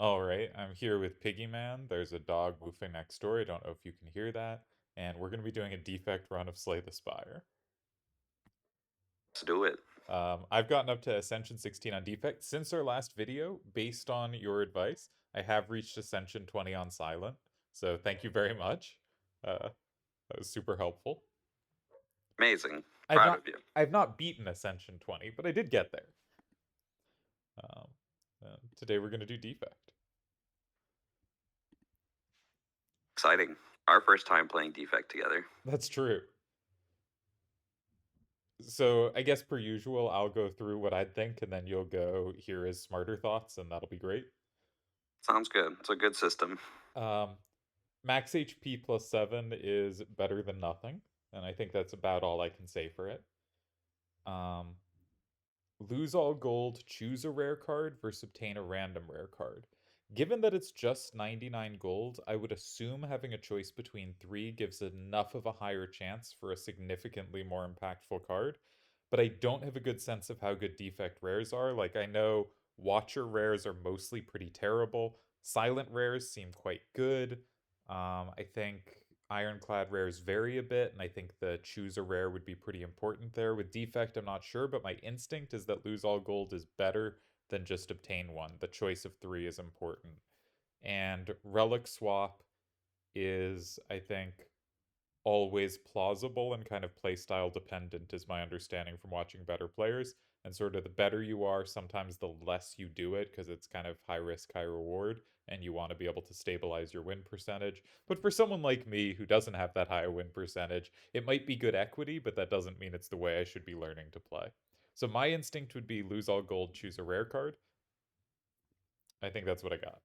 All right, I'm here with Piggy Man. There's a dog woofing next door. I don't know if you can hear that. And we're going to be doing a defect run of Slay the Spire. Let's do it. I've gotten up to Ascension 16 on defect since our last video. Based on your advice, I have reached Ascension 20 on silent. So thank you very much. That was super helpful. Amazing. I've Proud not of you. I've not beaten Ascension 20, but I did get there. Um, Today we're going to do defect. Exciting. Our first time playing Defect together. That's true. So I guess per usual, I'll go through what I'd think, and then you'll go hear his smarter thoughts, and that'll be great. Sounds good. It's a good system. Um, Max HP plus 7 is better than nothing, and I think that's about all I can say for it. Um, Lose all gold, choose a rare card versus obtain a random rare card. Given that it's just 99 gold, I would assume having a choice between three gives enough of a higher chance for a significantly more impactful card, but I don't have a good sense of how good defect rares are. Like, I know Watcher rares are mostly pretty terrible, Silent rares seem quite good. I think Ironclad rares vary a bit, and I think the choose a rare would be pretty important there. With defect, I'm not sure, but my instinct is that lose all gold is better than just obtain one. The choice of three is important. And relic swap is, I think, always plausible and kind of playstyle dependent, is my understanding from watching better players. And sort of the better you are, sometimes the less you do it because it's kind of high risk, high reward, and you want to be able to stabilize your win percentage. But for someone like me who doesn't have that high win percentage, it might be good equity, but that doesn't mean it's the way I should be learning to play. So my instinct would be lose all gold, choose a rare card. I think that's what I got.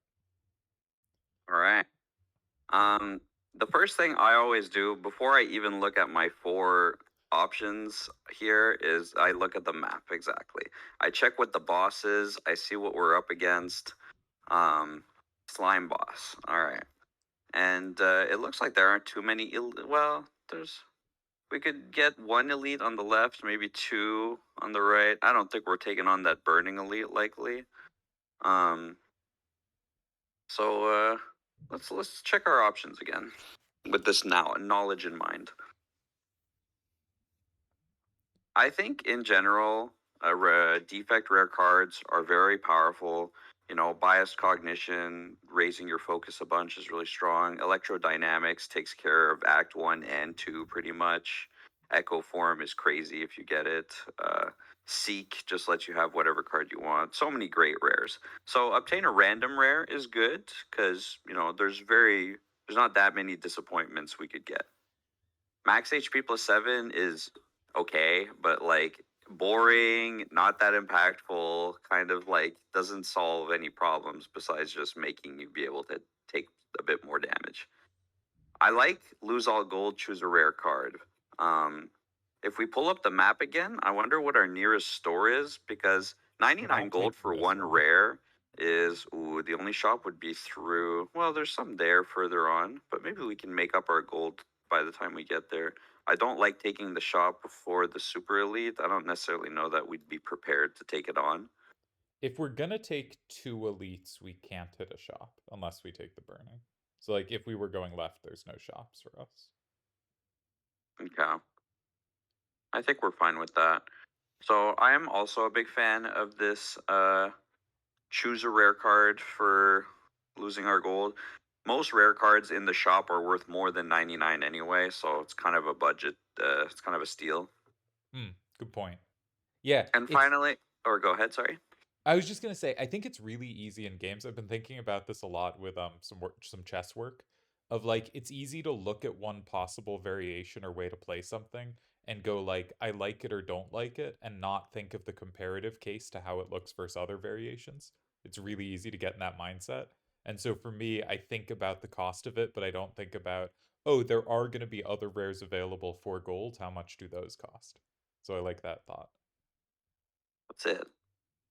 All right. Um, the first thing I always do before I even look at my four options here is I look at the map exactly. I check what the boss is. I see what we're up against. Um, Slime boss. All right. And it looks like there aren't too many. Well, we could get one elite on the left, maybe two on the right. I don't think we're taking on that burning elite likely. Um, so let's check our options again with this now knowledge in mind. I think in general, defect rare cards are very powerful. You know, biased cognition, raising your focus a bunch is really strong. Electrodynamics takes care of Act 1 and 2 pretty much. Echo Form is crazy if you get it. Seek just lets you have whatever card you want. So many great rares. So obtain a random rare is good because, you know, there's not that many disappointments we could get. Max HP plus 7 is okay, but like boring, not that impactful, kind of like doesn't solve any problems besides just making you be able to take a bit more damage. I like lose all gold, choose a rare card. If we pull up the map again, I wonder what our nearest store is because We're 99 not gold taking for this one one. rare is, ooh, the only shop would be through, well, there's some there further on, but maybe we can make up our gold by the time we get there. I don't like taking the shop before the super elite. I don't necessarily know that we'd be prepared to take it on. If we're gonna take two elites, we can't hit a shop unless we take the burning. So like if we were going left, there's no shops for us. Okay. I think we're fine with that. So I am also a big fan of this choose a rare card for losing our gold. Most rare cards in the shop are worth more than 99 anyway, so it's kind of a budget, it's kind of a steal. Hmm, good point. Yeah, And it's finally, or go ahead, sorry. I was just gonna say, I think it's really easy in games. I've been thinking about this a lot with some chess work, of like it's easy to look at one possible variation or way to play something and go like I like it or don't like it, and not think of the comparative case to how it looks versus other variations. It's really easy to get in that mindset. And so for me, I think about the cost of it, but I don't think about, oh, there are going to be other rares available for gold. How much do those cost? So I like that thought. That's it.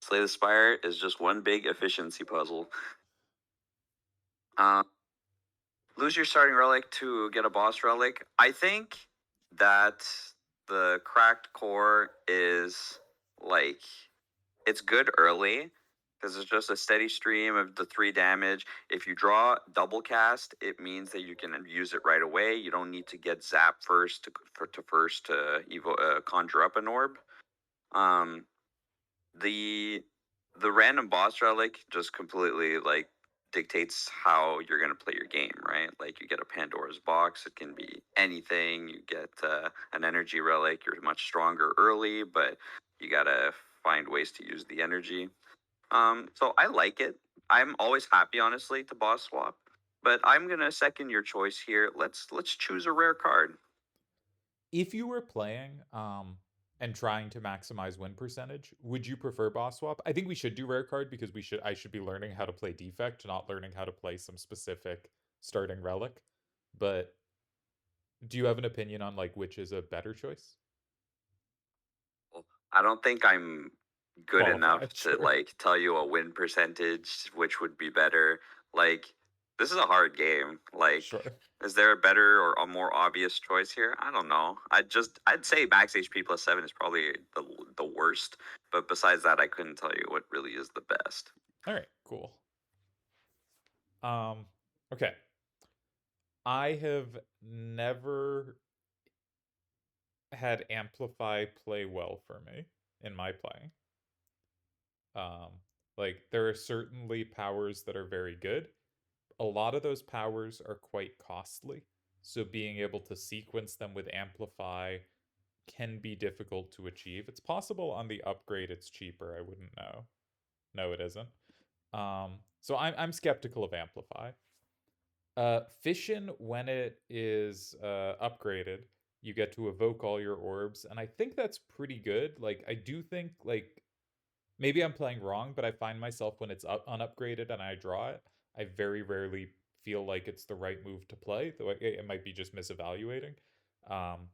Slay the Spire is just one big efficiency puzzle. Uh, Lose your starting relic to get a boss relic. I think that the cracked core is like it's good early, because it's just a steady stream of the 3 damage. If you draw double cast, it means that you can use it right away. You don't need to get zap first to conjure up an orb. Um, the the random boss relic just completely like dictates how you're gonna play your game, right? Like you get a Pandora's box, it can be anything. You get an energy relic, you're much stronger early, but you gotta find ways to use the energy. So I like it. I'm always happy, honestly, to boss swap. But I'm gonna second your choice here. Let's choose a rare card. If you were playing and trying to maximize win percentage, would you prefer boss swap? I think we should do rare card because I should be learning how to play defect, not learning how to play some specific starting relic. But do you have an opinion on like which is a better choice? I don't think I'm good enough Qualified, to sure. like tell you a win percentage which would be better. Like this is a hard game. Like Sure. is there a better or a more obvious choice here? I don't know. I'd say max HP plus 7 is probably the worst, but besides that I couldn't tell you what really is the best. All right, cool. Um okay. I have never had Amplify play well for me in my playing. Um, like there are certainly powers that are very good. A lot of those powers are quite costly. So being able to sequence them with Amplify can be difficult to achieve. It's possible on the upgrade it's cheaper. I wouldn't know. No, it isn't. So I'm skeptical of Amplify. Fission, when it is upgraded, you get to evoke all your orbs, and I think that's pretty good. Like I do think like maybe I'm playing wrong, but I find myself when it's unupgraded and I draw it, I very rarely feel like it's the right move to play. Though it might be just misevaluating. Um,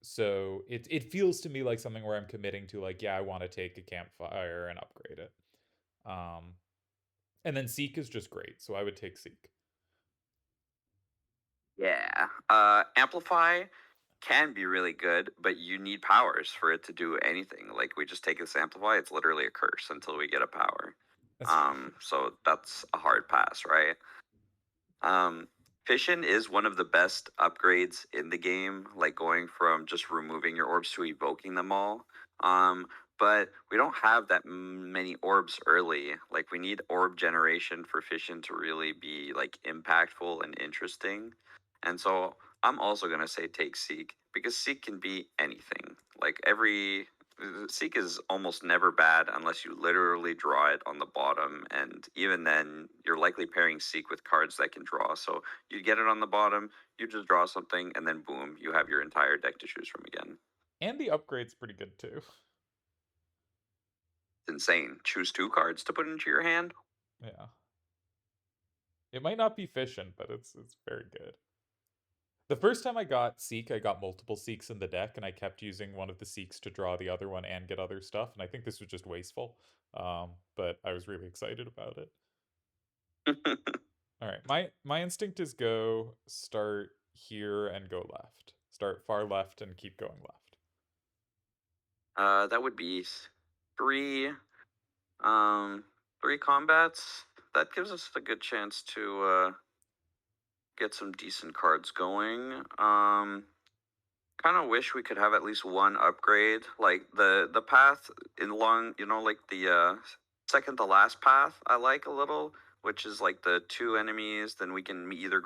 so it feels to me like something where I'm committing to like, yeah, I want to take a campfire and upgrade it. Um, and then Seek is just great, so I would take Seek. Yeah. Amplify can be really good, but you need powers for it to do anything. Like we just take this amplify, it's literally a curse until we get a power. That's true. So that's a hard pass, right? Um, Fission is one of the best upgrades in the game, like going from just removing your orbs to evoking them all. But we don't have that many orbs early. Like we need orb generation for Fission to really be like impactful and interesting. And so I'm also gonna say take Seek because Seek can be anything. Like every Seek is almost never bad unless you literally draw it on the bottom, and even then, you're likely pairing Seek with cards that can draw. So you get it on the bottom, you just draw something, and then boom, you have your entire deck to choose from again. And the upgrade's pretty good too. It's insane. Choose 2 cards to put into your hand. Yeah. It might not be efficient, but it's very good. The first time I got Seek, I got multiple Seeks in the deck, and I kept using one of the Seeks to draw the other one and get other stuff, and I think this was just wasteful. But I was really excited about it. All right, my instinct is go start here and go left. Start far left and keep going left. That would be 3, um, 3 combats. That gives us a good chance to get some decent cards going. Kind of wish we could have at least one upgrade, like the path in long, like the second to last path. I like a little, which is like the 2 enemies. Then we can either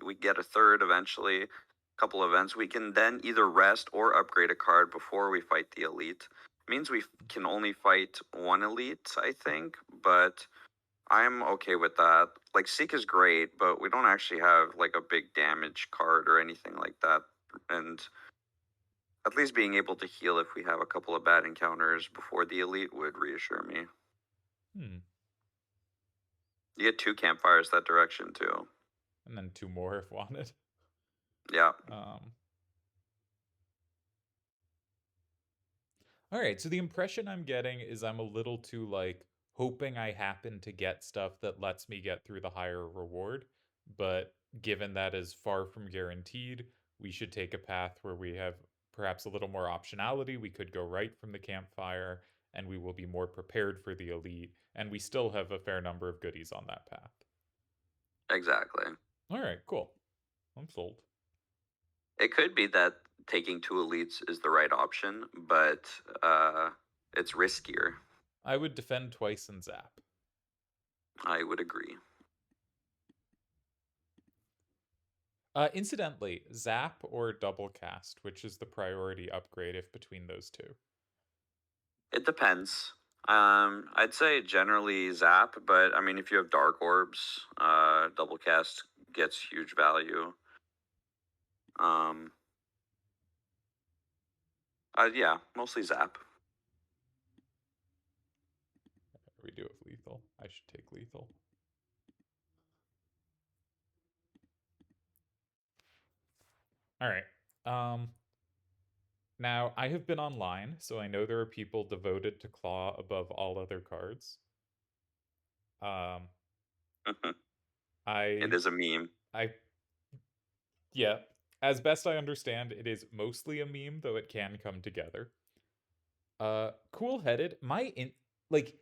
we get a third eventually. Couple events we can then either rest or upgrade a card before we fight the elite. Means we can only fight one elite, I think, but I'm okay with that. Like Seek is great, but we don't actually have like a big damage card or anything like that, and at least being able to heal if we have a couple of bad encounters before the elite would reassure me. Hmm. You get 2 campfires that direction too. And then 2 more if wanted. Yeah. Um, all right, so the impression I'm getting is I'm a little too like hoping I happen to get stuff that lets me get through the higher reward, but given that is far from guaranteed, we should take a path where we have perhaps a little more optionality. We could go right from the campfire and we will be more prepared for the elite. and we still have a fair number of goodies on that path. Exactly. All right, cool. I'm sold. It could be that taking two elites is the right option, but it's riskier. I would defend twice and zap. I would agree. Incidentally, zap or double cast, which is the priority upgrade if between those two? It depends. I'd say generally zap, but I mean, if you have dark orbs, double cast gets huge value. Um, yeah, mostly zap. We do have lethal. I should take lethal. All right. Now I have been online, so I know there are people devoted to claw above all other cards. Um, It I, is a meme. I, yeah. As best I understand, it is mostly a meme, though it can come together. Cool headed. Like,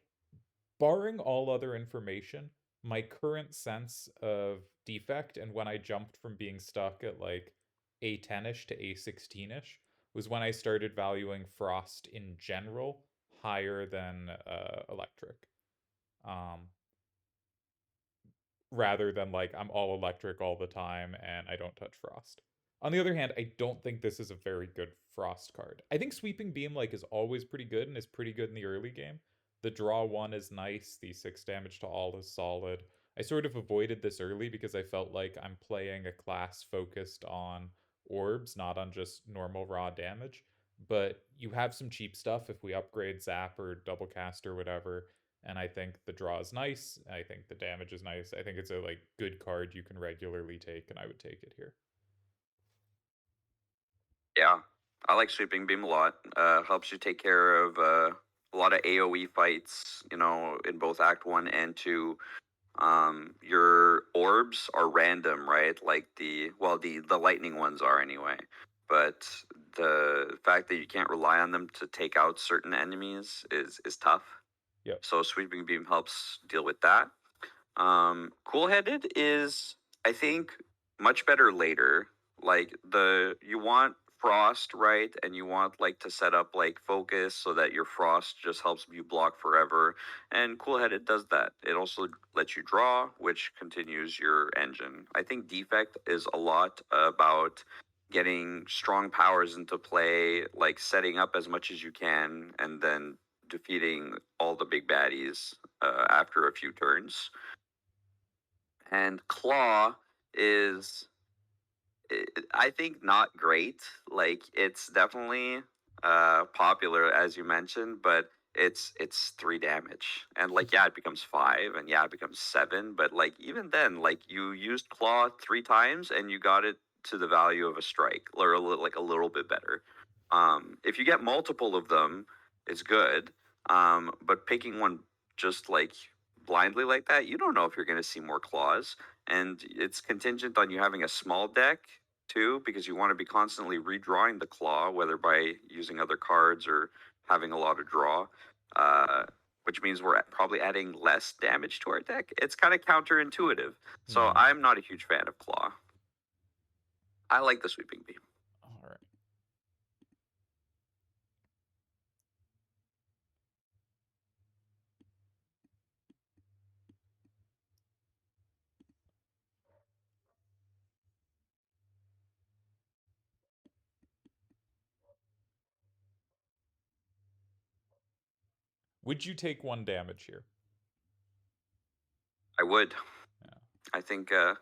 barring all other information, my current sense of defect and when I jumped from being stuck at like A10ish to A16ish was when I started valuing frost in general higher than electric. Um, rather than like I'm all electric all the time and I don't touch frost. On the other hand, I don't think this is a very good frost card. I think sweeping beam like is always pretty good and is pretty good in the early game. The draw one is nice, the 6 damage to all is solid. I sort of avoided this early because I felt like I'm playing a class focused on orbs, not on just normal raw damage. But you have some cheap stuff if we upgrade Zap or Double Cast or whatever, and I think the draw is nice. I think the damage is nice. I think it's a like good card you can regularly take, and I would take it here. Yeah, I like sweeping beam a lot. Helps you take care of a lot of AOE fights. You know, in both Act 1 and 2. Your orbs are random, right? Like the lightning ones are anyway. But the fact that you can't rely on them to take out certain enemies is tough. Yep. So sweeping beam helps deal with that. Cool headed is, I think, much better later. Like you want frost, right? And you want like to set up like focus so that your frost just helps you block forever. And cool headed does that. It also lets you draw, which continues your engine. I think defect is a lot about getting strong powers into play, like setting up as much as you can, and then defeating all the big baddies after a few turns. And Claw is, I think, not great. Like it's definitely popular as you mentioned, but it's 3 damage, and like yeah, it becomes 5, and yeah, it becomes 7. But like even then, like you used Claw 3 times, and you got it to the value of a strike, or like a little bit better. If you get multiple of them, it's good. But picking one just like blindly like that, you don't know if you're going to see more claws, and it's contingent on you having a small deck too, because you want to be constantly redrawing the claw, whether by using other cards or having a lot of draw, uh, which means we're probably adding less damage to our deck. It's kind of counterintuitive. So Hmm. I'm not a huge fan of claw. I like the sweeping beam. All right. Would you take 1 damage here? I would. Yeah. I think that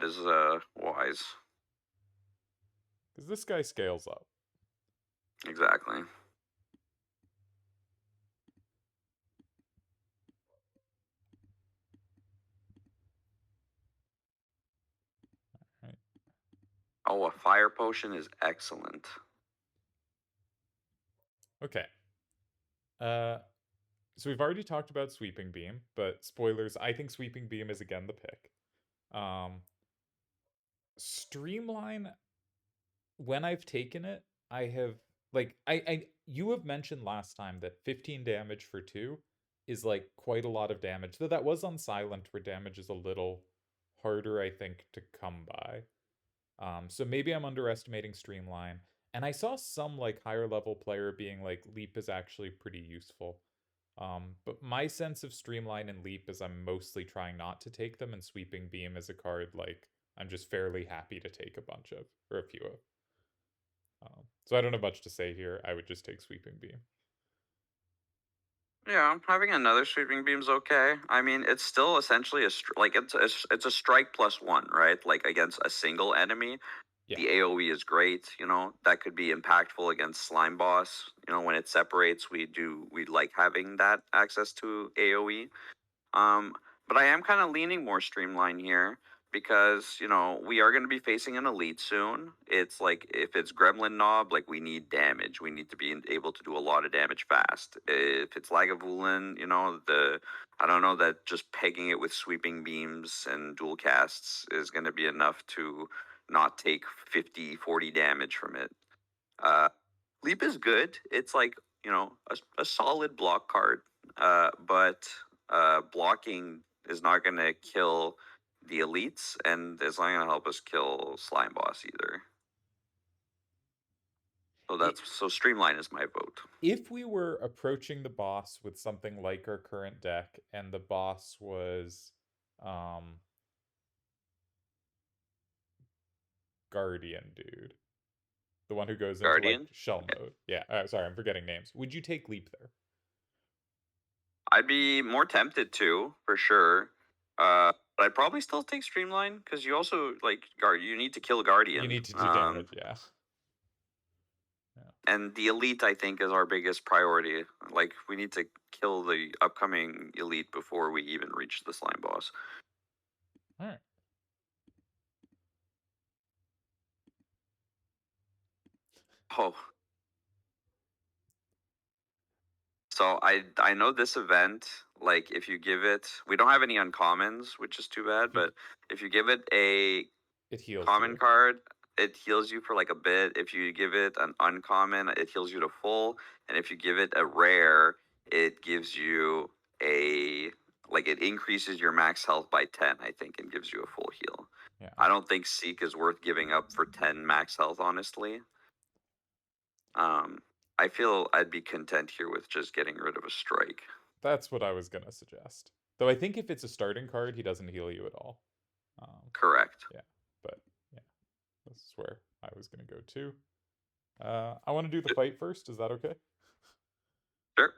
is wise. Because this guy scales up. Exactly. Right. Oh, a fire potion is excellent. Okay. Uh, so we've already talked about Sweeping Beam, but spoilers, I think Sweeping Beam is again the pick. Um, Streamline, when I've taken it, I have like I you have mentioned last time that 15 damage for 2 is like quite a lot of damage. Though that was on silent, where damage is a little harder, I think, to come by. So maybe I'm underestimating Streamline. And I saw some like higher level player being like Leap is actually pretty useful. But my sense of Streamline and Leap is I'm mostly trying not to take them, and Sweeping Beam is a card like I'm just fairly happy to take a bunch of, or a few of. So I don't have much to say here. I would just take Sweeping Beam. Yeah, having another sweeping beam's okay. I mean, it's still essentially like it's a strike plus one, right? Like against a single enemy. Yeah. The AoE is great, you know, that could be impactful against Slime Boss. You know, when it separates, we like having that access to AoE. Um, but I am kind of leaning more streamline here because, you know, we are going to be facing an elite soon. It's like if it's Gremlin Knob, like we need damage. We need to be able to do a lot of damage fast. If it's Lagavulin, you know, I don't know that just pegging it with sweeping beams and dual casts is going to be enough to not take 50, 40 damage from it. Uh, Leap is good. It's like, you know, a solid block card. But blocking is not going to kill the elites, and it's not going to help us kill Slime Boss either. So so Streamline is my vote. If we were approaching the boss with something like our current deck, and the boss was Guardian dude, the one who goes into like Guardian. shell mode. Yeah, sorry, I'm forgetting names. Would you take Leap there? I'd be more tempted to, for sure. But I'd probably still take Streamline because you also like guard. You need to kill You Guardian. need to do damage, yeah. And the elite, I think, is our biggest priority. Like we need to kill the upcoming elite before we even reach the slime boss. All right. Oh. So I know this event, like if you give it, we don't have any uncommons, which is too bad, but if you give it a It heals common you. card, it heals you for like a bit. If you give it an uncommon, it heals you to full. And if you give it a rare, it gives you a like it increases your max health by 10, I think, and gives you a full heal. Yeah. I don't think Seek is worth giving up for 10 max health, honestly. I feel I'd be content here with just getting rid of a strike. That's what I was gonna suggest. Though I think if it's a starting card, he doesn't heal you at all. Correct. Yeah, but yeah, this is where I was gonna go too. I want to do the fight first. Is that okay? Sure.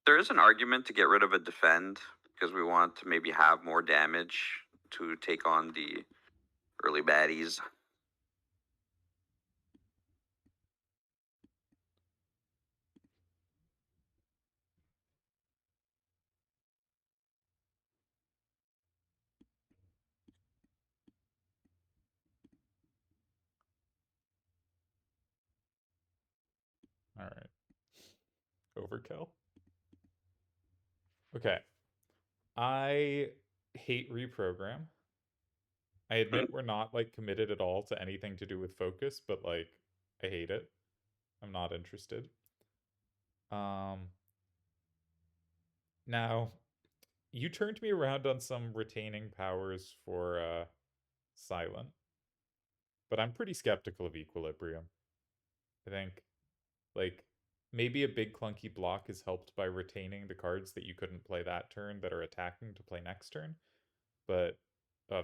There is an argument to get rid of a defend because we want to maybe have more damage to take on the early baddies. All right. Overkill. Okay. I hate reprogram. I admit we're not like committed at all to anything to do with focus, but like I hate it. I'm not interested. Now you turned me around on some retaining powers for silent, but I'm pretty skeptical of equilibrium. I think like maybe a big clunky block is helped by retaining the cards that you couldn't play that turn that are attacking to play next turn, but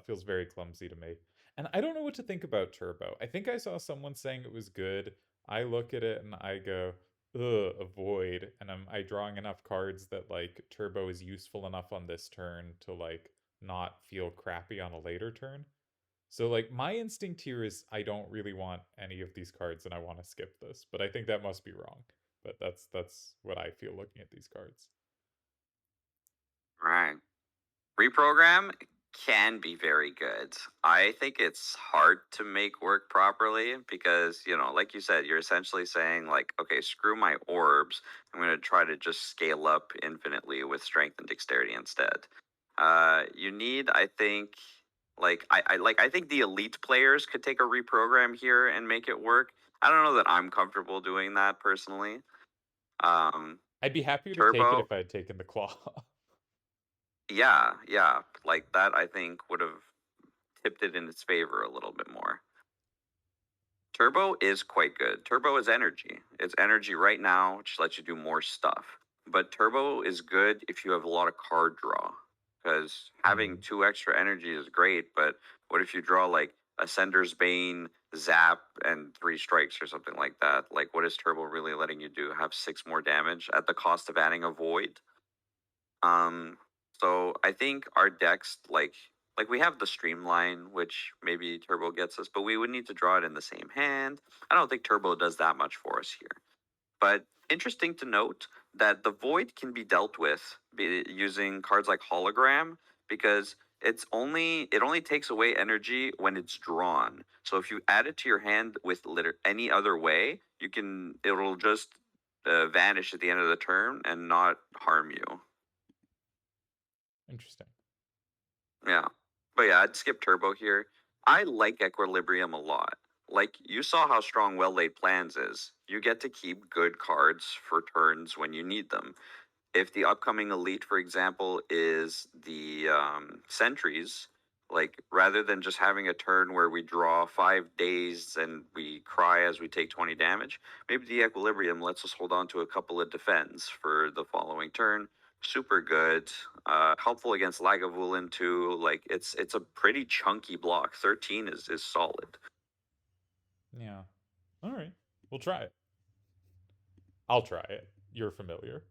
feels very clumsy to me. And I don't know what to think about Turbo. I think I saw someone saying it was good. I look at it and I go, ugh, avoid. And I drawing enough cards that like Turbo is useful enough on this turn to like not feel crappy on a later turn. So like my instinct here is I don't really want any of these cards and I want to skip this, but I think that must be wrong. But that's what I feel looking at these cards. Right. Reprogram can be very good. I think it's hard to make work properly because, you know, like you said, you're essentially saying, like, okay, screw my orbs. I'm going to try to just scale up infinitely with strength and dexterity instead. You need, I think, I think the elite players could take a reprogram here and make it work. I don't know that I'm comfortable doing that personally. Um, I'd be happier to take it Turbo, if I had taken the claw. yeah, yeah, like that I think would have tipped it in its favor a little bit more. Turbo is quite good. Turbo is energy. It's energy right now, which lets you do more stuff. But turbo is good if you have a lot of card draw. Because having 2 extra energy is great, but what if you draw like Ascender's Bane, Zap, and 3 strikes or something like that? Like, what is turbo really letting you do? Have 6 more damage at the cost of adding a void? Um, so I think our decks like we have the streamline, which maybe Turbo gets us, but we would need to draw it in the same hand. I don't think Turbo does that much for us here. But interesting to note that the void can be dealt with using cards like hologram because it only takes away energy when it's drawn. So if you add it to your hand with any other way, it'll just vanish at the end of the turn and not harm you. Interesting. Yeah. But yeah, I'd skip Turbo here. I like Equilibrium a lot. Like, you saw how strong Well Laid Plans is. You get to keep good cards for turns when you need them. If the upcoming elite, for example, is the Sentries, like, rather than just having a turn where we draw 5 days and we cry as we take 20 damage, maybe the Equilibrium lets us hold on to a couple of defends for the following turn. Super good. Helpful against Lagavulin too. Like, it's a pretty chunky block. 13 is solid. Yeah. All right. We'll try it. I'll try it. You're familiar.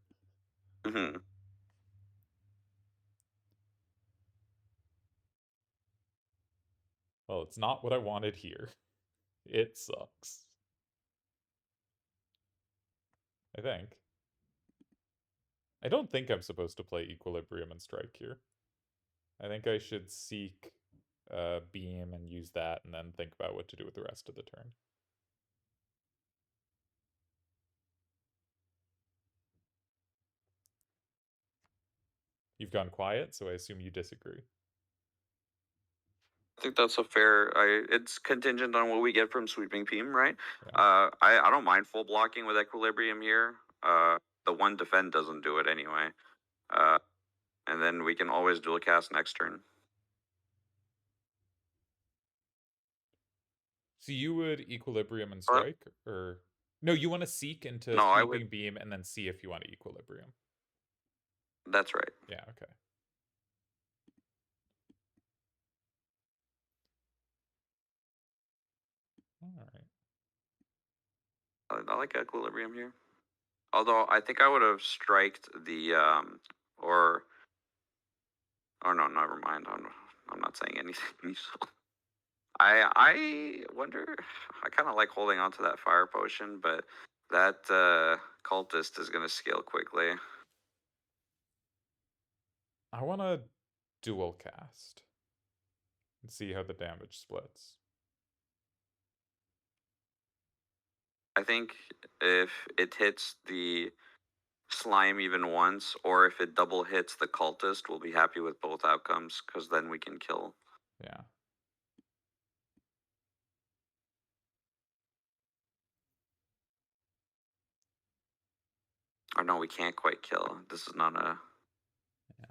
Hmm. Well, it's not what I wanted here. It sucks. I think. I don't think I'm supposed to play Equilibrium and Strike here. I think I should seek Beam and use that and then think about what to do with the rest of the turn. You've gone quiet, so I assume you disagree. I think that's a fair. It's contingent on what we get from Sweeping Beam, right? Yeah. I don't mind full blocking with Equilibrium here. The one defend doesn't do it anyway. Uh, and then we can always dual cast next turn. So you would Equilibrium and But Strike? Or. No, you want to seek into no, I would. Sweeping Beam and then see if you want to Equilibrium. That's right. Yeah, okay. Alright. I like Equilibrium here. Although I think I would have striked the or no, never mind. I'm not saying anything. I wonder. I kind of like holding on to that fire potion, but that cultist is gonna scale quickly. I want to dual cast and see how the damage splits. I think if it hits the slime even once, or if it double hits the cultist, we'll be happy with both outcomes because then we can kill. Yeah. Or no, we can't quite kill. This is not a. Yeah.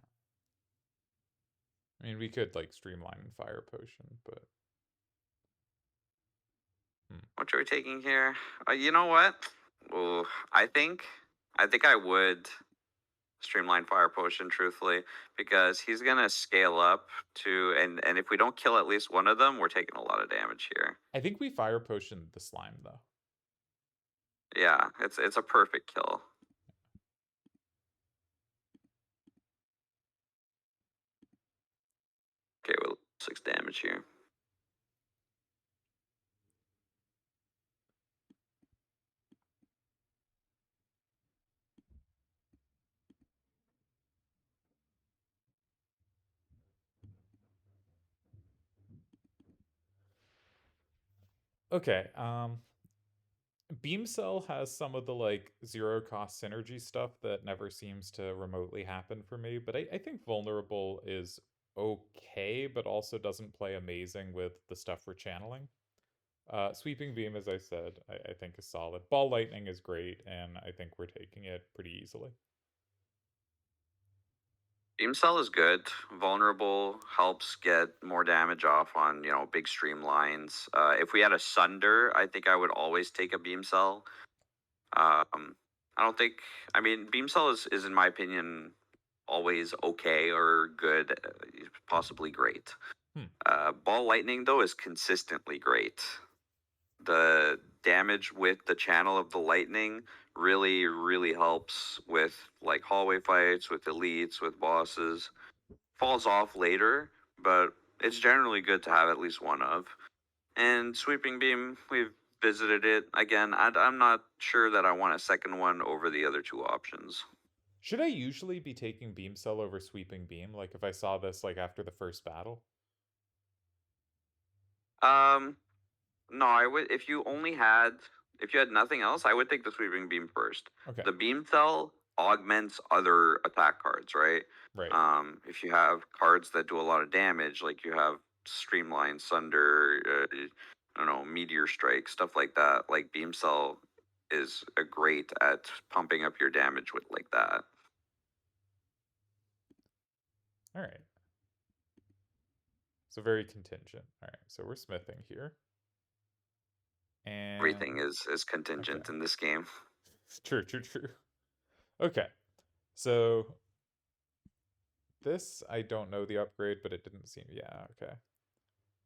I mean, we could like streamline and fire potion, but What are we taking here? You know what? Ooh, I think I would streamline fire potion truthfully because he's gonna scale up to and if we don't kill at least one of them, we're taking a lot of damage here. I think we fire potion the slime though. Yeah, it's a perfect kill. Okay, with 6 damage here. Okay, Beam Cell has some of the like zero cost synergy stuff that never seems to remotely happen for me, but I think Vulnerable is okay, but also doesn't play amazing with the stuff we're channeling. Sweeping Beam, as I said, I think is solid. Ball Lightning is great, and I think we're taking it pretty easily. Beam Cell is good. Vulnerable helps get more damage off on, big streamlines. If we had a Sunder, I think I would always take a Beam Cell. Um, I don't think. I mean, Beam Cell is in my opinion always okay or good, possibly great. Hmm. Ball Lightning though is consistently great. The damage with the channel of the lightning really helps with like hallway fights, with elites, with bosses. Falls off later, but it's generally good to have at least one of. And Sweeping Beam, we've visited it again. I'm not sure that I want a second one over the other two options. Should I usually be taking Beam Cell over Sweeping Beam? Like if I saw this like after the first battle? Um, no, I would. If you had nothing else, I would take the Sweeping Beam first. Okay, The Beam Cell augments other attack cards, right? right. If you have cards that do a lot of damage, like you have Streamline, Sunder, I don't know, Meteor Strike, stuff like that. Like Beam Cell is a great at pumping up your damage with like that. All right. So very contingent. All right, so we're smithing here. Everything And is okay. contingent in this game. True, true, true. Okay. So this I don't know the upgrade, but it didn't seem yeah, okay.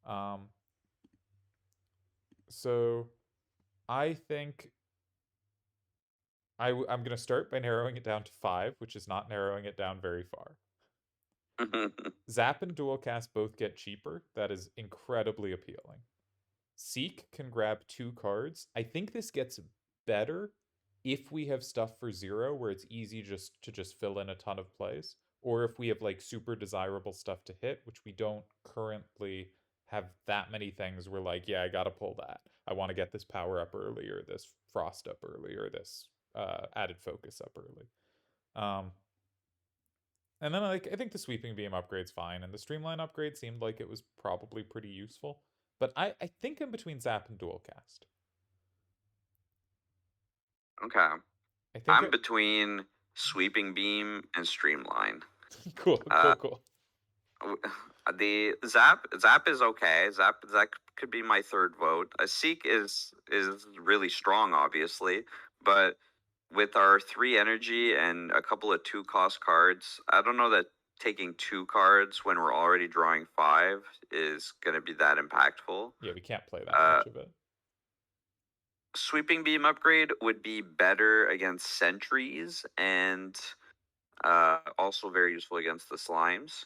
Um so I think I'm going to start by narrowing it down to 5, which is not narrowing it down very far. Zap and Dualcast both get cheaper. That is incredibly appealing. Seek can grab 2 cards. I think this gets better if we have stuff for 0 where it's easy just fill in a ton of plays, or if we have like super desirable stuff to hit, which we don't currently have that many things where like, yeah, I got to pull that. I want to get this power up early or this frost up early or this added focus up early. Um, and then like I think the sweeping beam upgrade's fine, and the streamline upgrade seemed like it was probably pretty useful. But I think I'm between Zap and Dualcast. Okay. I think I'm it. between Sweeping Beam and Streamline. Cool, Uh, cool, cool. the Zap is okay. Zap could be my third vote. A Seek is really strong, obviously, but with our 3 energy and a couple of 2 cost cards, I don't know that taking 2 cards when we're already drawing 5 is going to be that impactful. Yeah, we can't play that Uh, much of it. Sweeping Beam upgrade would be better against sentries and also very useful against the slimes.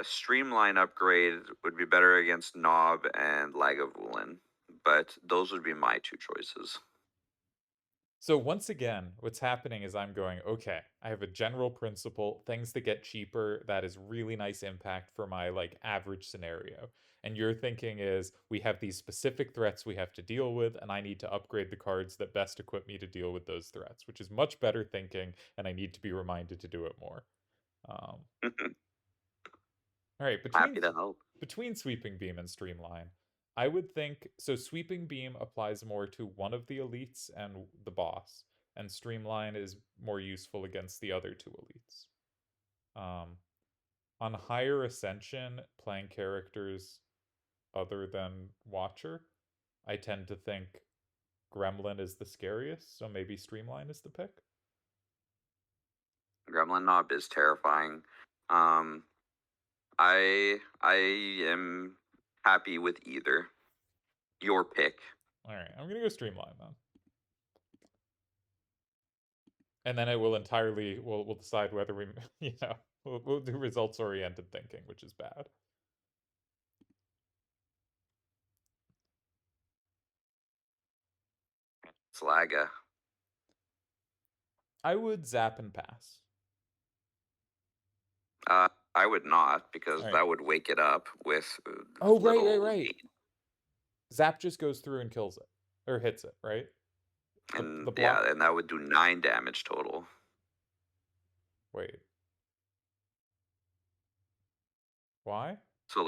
Streamline upgrade would be better against Knob and Lagavulin, but those would be my 2 choices. So once again, what's happening is I'm going, okay, I have a general principle, things that get cheaper, that is really nice impact for my like average scenario. And your thinking is we have these specific threats we have to deal with, and I need to upgrade the cards that best equip me to deal with those threats, which is much better thinking, and I need to be reminded to do it more. Um, all right, Happy to help. between sweeping beam and streamline, I would think so. Sweeping beam applies more to one of the elites and the boss, and streamline is more useful against the other 2 elites. Um, on higher ascension, playing characters other than Watcher, I tend to think Gremlin is the scariest, so maybe streamline is the pick. Gremlin Knob is terrifying. Um, I am happy with either. Your pick. All right, I'm gonna go streamline then. And then it will entirely we'll decide whether we we'll do results oriented thinking, which is bad. Slaga. I would zap and pass. I would not All because right. that would wake it up with Oh, little right. Zap just goes through and kills it or hits it, right? The and block. yeah, and that would do 9 damage total. Wait, why? So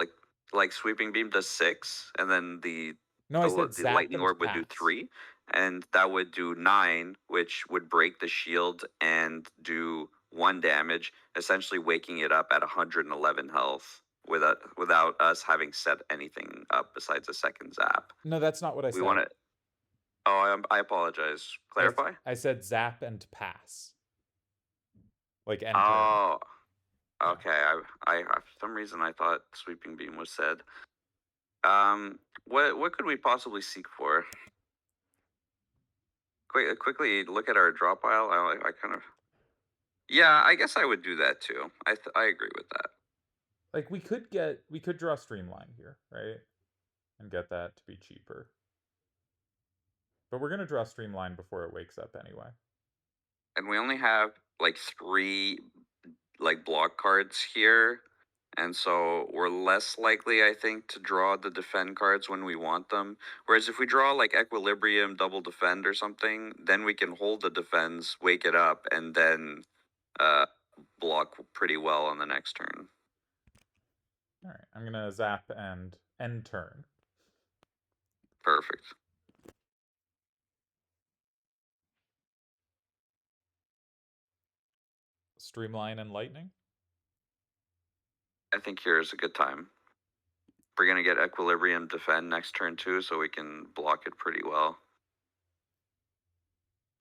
like sweeping beam does 6, and then the No, I said The zap lightning and orb would do pass. 3, and that would do 9, which would break the shield and do 1 damage, essentially waking it up at 111 health without us having set anything up besides a second zap. No, that's not what I We said. want to. Oh, I apologize. Clarify. I said zap and pass. Like end turn. Oh, Yeah. okay. For some reason I thought sweeping beam was said. What could we possibly seek for? Quickly look at our drop pile. I kind of. Yeah, I guess I would do that too. I agree with that. Like we could draw streamline here, right? And get that to be cheaper. But we're gonna draw streamline before it wakes up anyway. And we only have like 3 like block cards here, and so we're less likely, I think, to draw the defend cards when we want them. Whereas if we draw like equilibrium, double defend or something, then we can hold the defense, wake it up, and then uh, block pretty well on the next turn. Alright, I'm gonna zap and end turn. Perfect. Streamline and lightning. I think here is a good time. We're gonna get equilibrium defend next turn too, so we can block it pretty well.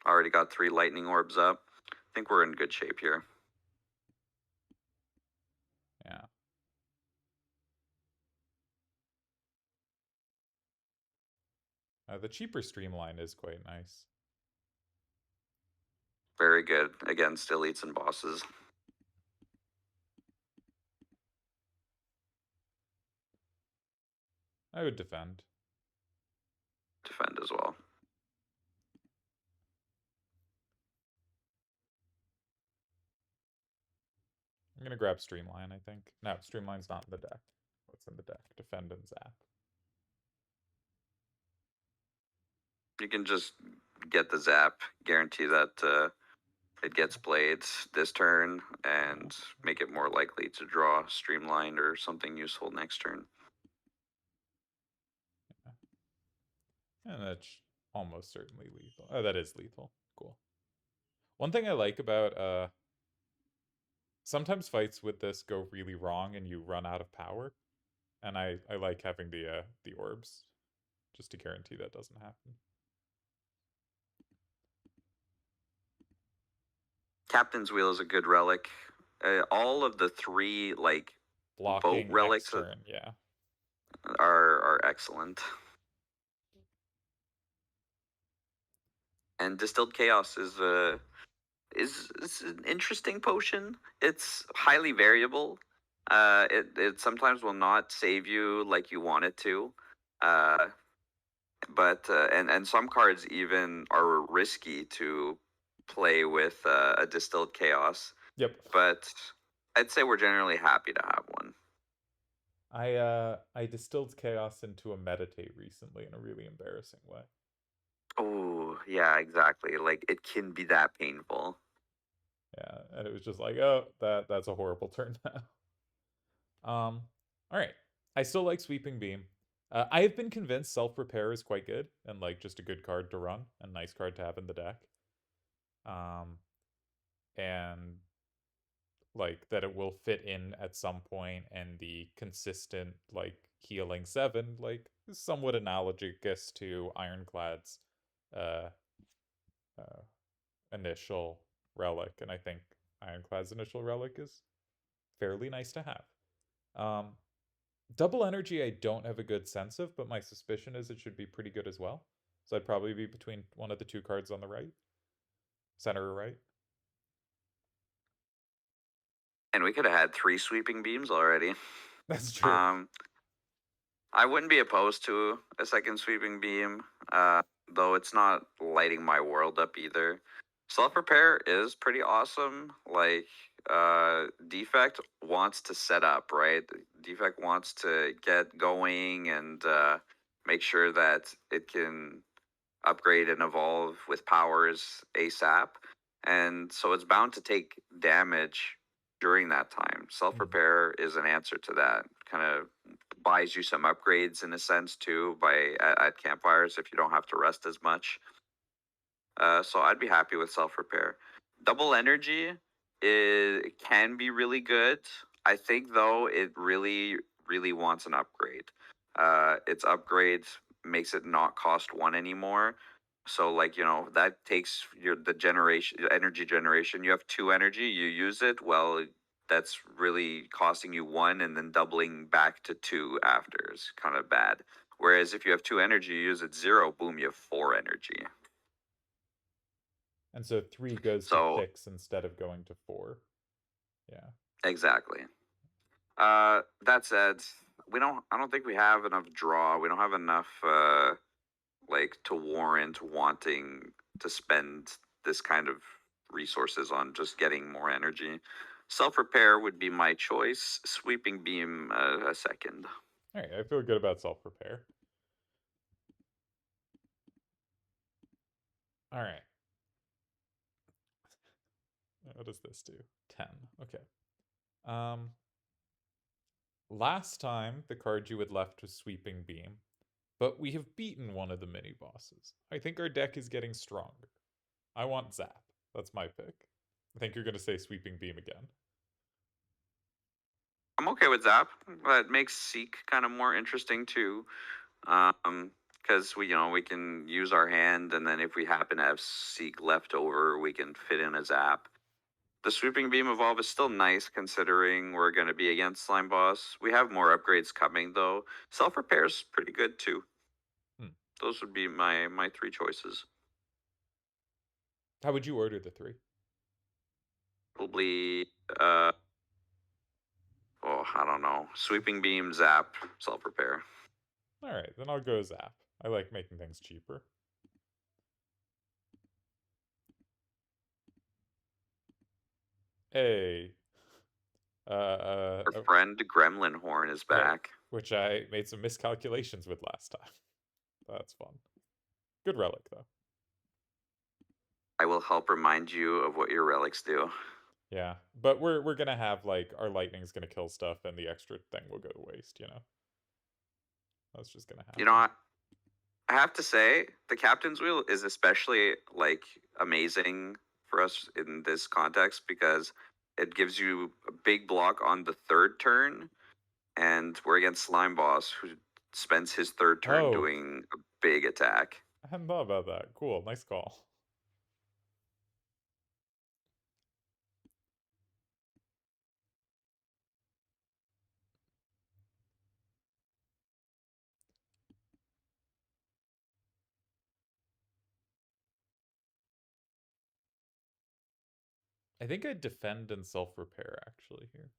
Already got 3 lightning orbs up. I think we're in good shape here. Yeah. The cheaper streamline is quite nice. Very good against elites and bosses. I would defend. Defend as well. I'm gonna grab streamline, I think. No, streamline's not in the deck. What's in the deck? Defend and zap. You can just get the zap, guarantee that it gets played this turn, and make it more likely to draw streamlined or something useful next turn. And that's almost certainly lethal. Oh, that is lethal. Cool. One thing I like about sometimes fights with this go really wrong and you run out of power. And I like having the orbs just to guarantee that doesn't happen. Captain's Wheel is a good relic. All of the 3 like boat Blocking relics turn, yeah. are excellent. And Distilled Chaos is an interesting potion. It's highly variable. It sometimes will not save you like you want it to. But and some cards even are risky to play with a Distilled Chaos. Yep. But I'd say we're generally happy to have one. I distilled chaos into a meditate recently in a really embarrassing way. Oh yeah, exactly. Like it can be that painful. Yeah, and it was just like, oh, that's a horrible turn now. All right. I still like sweeping beam. I have been convinced self repair is quite good and like just a good card to run and nice card to have in the deck. And like that it will fit in at some point, and the consistent like healing 7 like is somewhat analogous to Ironclad's uh, uh initial relic, and I think Ironclad's initial relic is fairly nice to have. Double energy I don't have a good sense of, but my suspicion is it should be pretty good as well. So I'd probably be between one of the 2 cards on the right. Center or right. And we could have had 3 sweeping beams already. That's true. I wouldn't be opposed to a second sweeping beam, though it's not lighting my world up either. Self repair is pretty awesome. Like, Defect wants to set up, right? Defect wants to get going and make sure that it can upgrade and evolve with powers ASAP. And so it's bound to take damage during that time. Self repair is an answer to that. Kind of buys you some upgrades in a sense too at campfires if you don't have to rest as much. So I'd be happy with self repair. Double energy can be really good. I think though it really wants an upgrade. Its upgrade makes it not cost one anymore. So like that takes the generation energy generation. You have two energy, you use it. Well, that's really costing you one, and then doubling back to two after is kind of bad. Whereas if you have two energy, you use it zero, boom, you have four energy. And so 3 goes to So 6 instead of going to 4. Yeah. exactly. That said, we don't. I don't think we have enough draw. We don't have enough like to warrant wanting to spend this kind of resources on just getting more energy. Self repair would be my choice. Sweeping beam a second. Alright, I feel good about self repair. Alright. What does this do? 10. Okay. Last time the card you had left was Sweeping Beam, but we have beaten one of the mini bosses. I think our deck is getting stronger. I want Zap. That's my pick. I think you're going to say Sweeping Beam again. I'm okay with Zap. It makes Seek kind of more interesting too. Because we can use our hand, and then if we happen to have Seek left over, we can fit in a Zap. The Sweeping Beam Evolve is still nice considering we're going to be against Slime Boss. We have more upgrades coming though. Self Repair is pretty good too. Those would be my three choices. How would you order the 3? Probably, I don't know. Sweeping Beam, Zap, Self Repair. Alright, then I'll go Zap. I like making things cheaper. Hey. Our friend Gremlin Horn is back. Which I made some miscalculations with last time. That's fun. Good relic, though. I will help remind you of what your relics do. Yeah, but we're gonna have like our lightning's gonna kill stuff, and the extra thing will go to waste. That's just gonna happen. I have to say the Captain's Wheel is especially like amazing for us in this context because it gives you a big block on the third turn, and we're against Slime Boss who spends his third turn doing a big attack. I hadn't thought about that. Cool, nice call. I think I'd defend and self-repair actually here.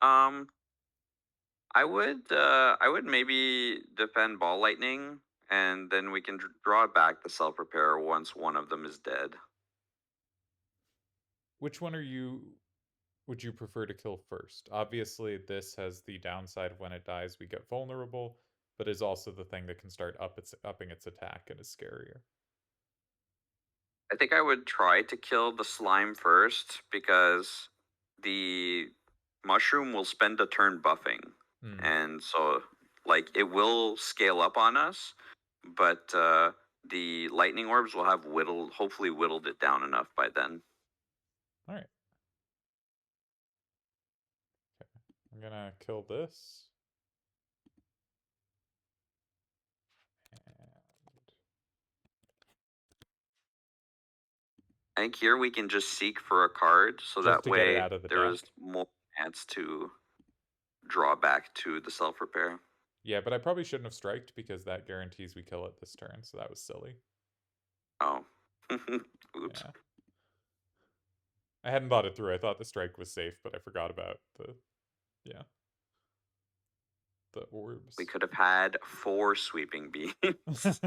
I would maybe defend Ball Lightning, and then we can draw back the self repair once one of them is dead. Which one would you prefer to kill first? Obviously, this has the downside of when it dies we get vulnerable, but is also the thing that can start upping its attack and is scarier. I think I would try to kill the slime first because the mushroom will spend a turn buffing. And so like it will scale up on us, but the lightning orbs will have hopefully whittled it down enough by then. All right. Okay. I'm gonna kill this. I think here we can just seek for a card so just that to get it way out of the there deck. is more chance to draw back to the self repair. Yeah, but I probably shouldn't have striked because that guarantees we kill it this turn, so that was silly. Oh. Oops. Yeah. I hadn't thought it through. I thought the strike was safe, but I forgot about the orbs. We could have had 4 sweeping beams.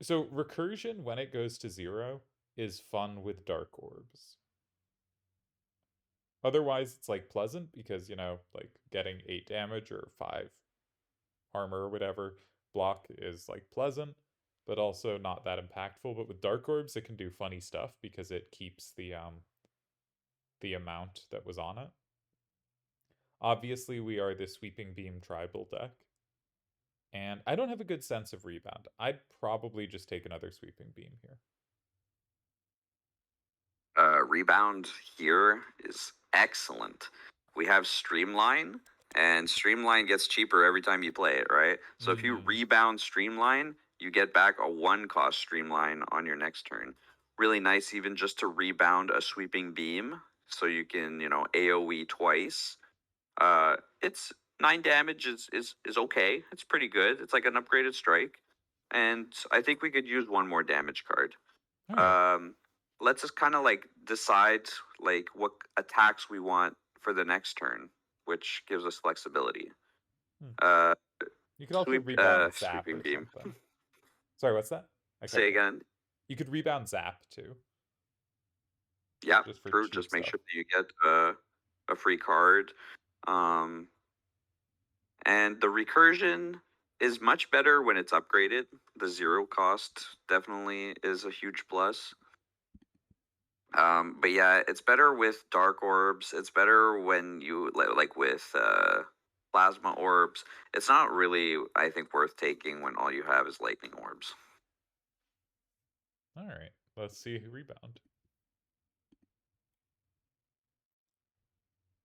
So recursion when it goes to 0 is fun with dark orbs. Otherwise it's like pleasant because like getting 8 damage or 5 armor or whatever block is like pleasant, but also not that impactful. But with Dark Orbs, it can do funny stuff because it keeps the amount that was on it. Obviously, we are the Sweeping Beam tribal deck, and I don't have a good sense of rebound. I'd probably just take another Sweeping Beam here. Rebound here is excellent. We have Streamline, and Streamline gets cheaper every time you play it, right? So if you rebound Streamline, you get back a 1-cost Streamline on your next turn. Really nice, even just to rebound a Sweeping Beam, so you can, AoE twice. It's 9 damage is okay. It's pretty good. It's like an upgraded strike, and I think we could use one more damage card. All right. Let's just kind of like decide like what attacks we want for the next turn, which gives us flexibility. Hmm. You could also rebound Zap Sweeping or beam. something. Sorry, what's that? Say again. You could rebound Zap too. Yeah, Just for true. cheap Just make stuff. sure that you get a free card. And the recursion is much better when it's upgraded. The 0 cost definitely is a huge plus. But yeah, it's better with dark orbs. It's better when you like with plasma orbs. It's not really, I think, worth taking when all you have is lightning orbs. All right, let's see who rebound.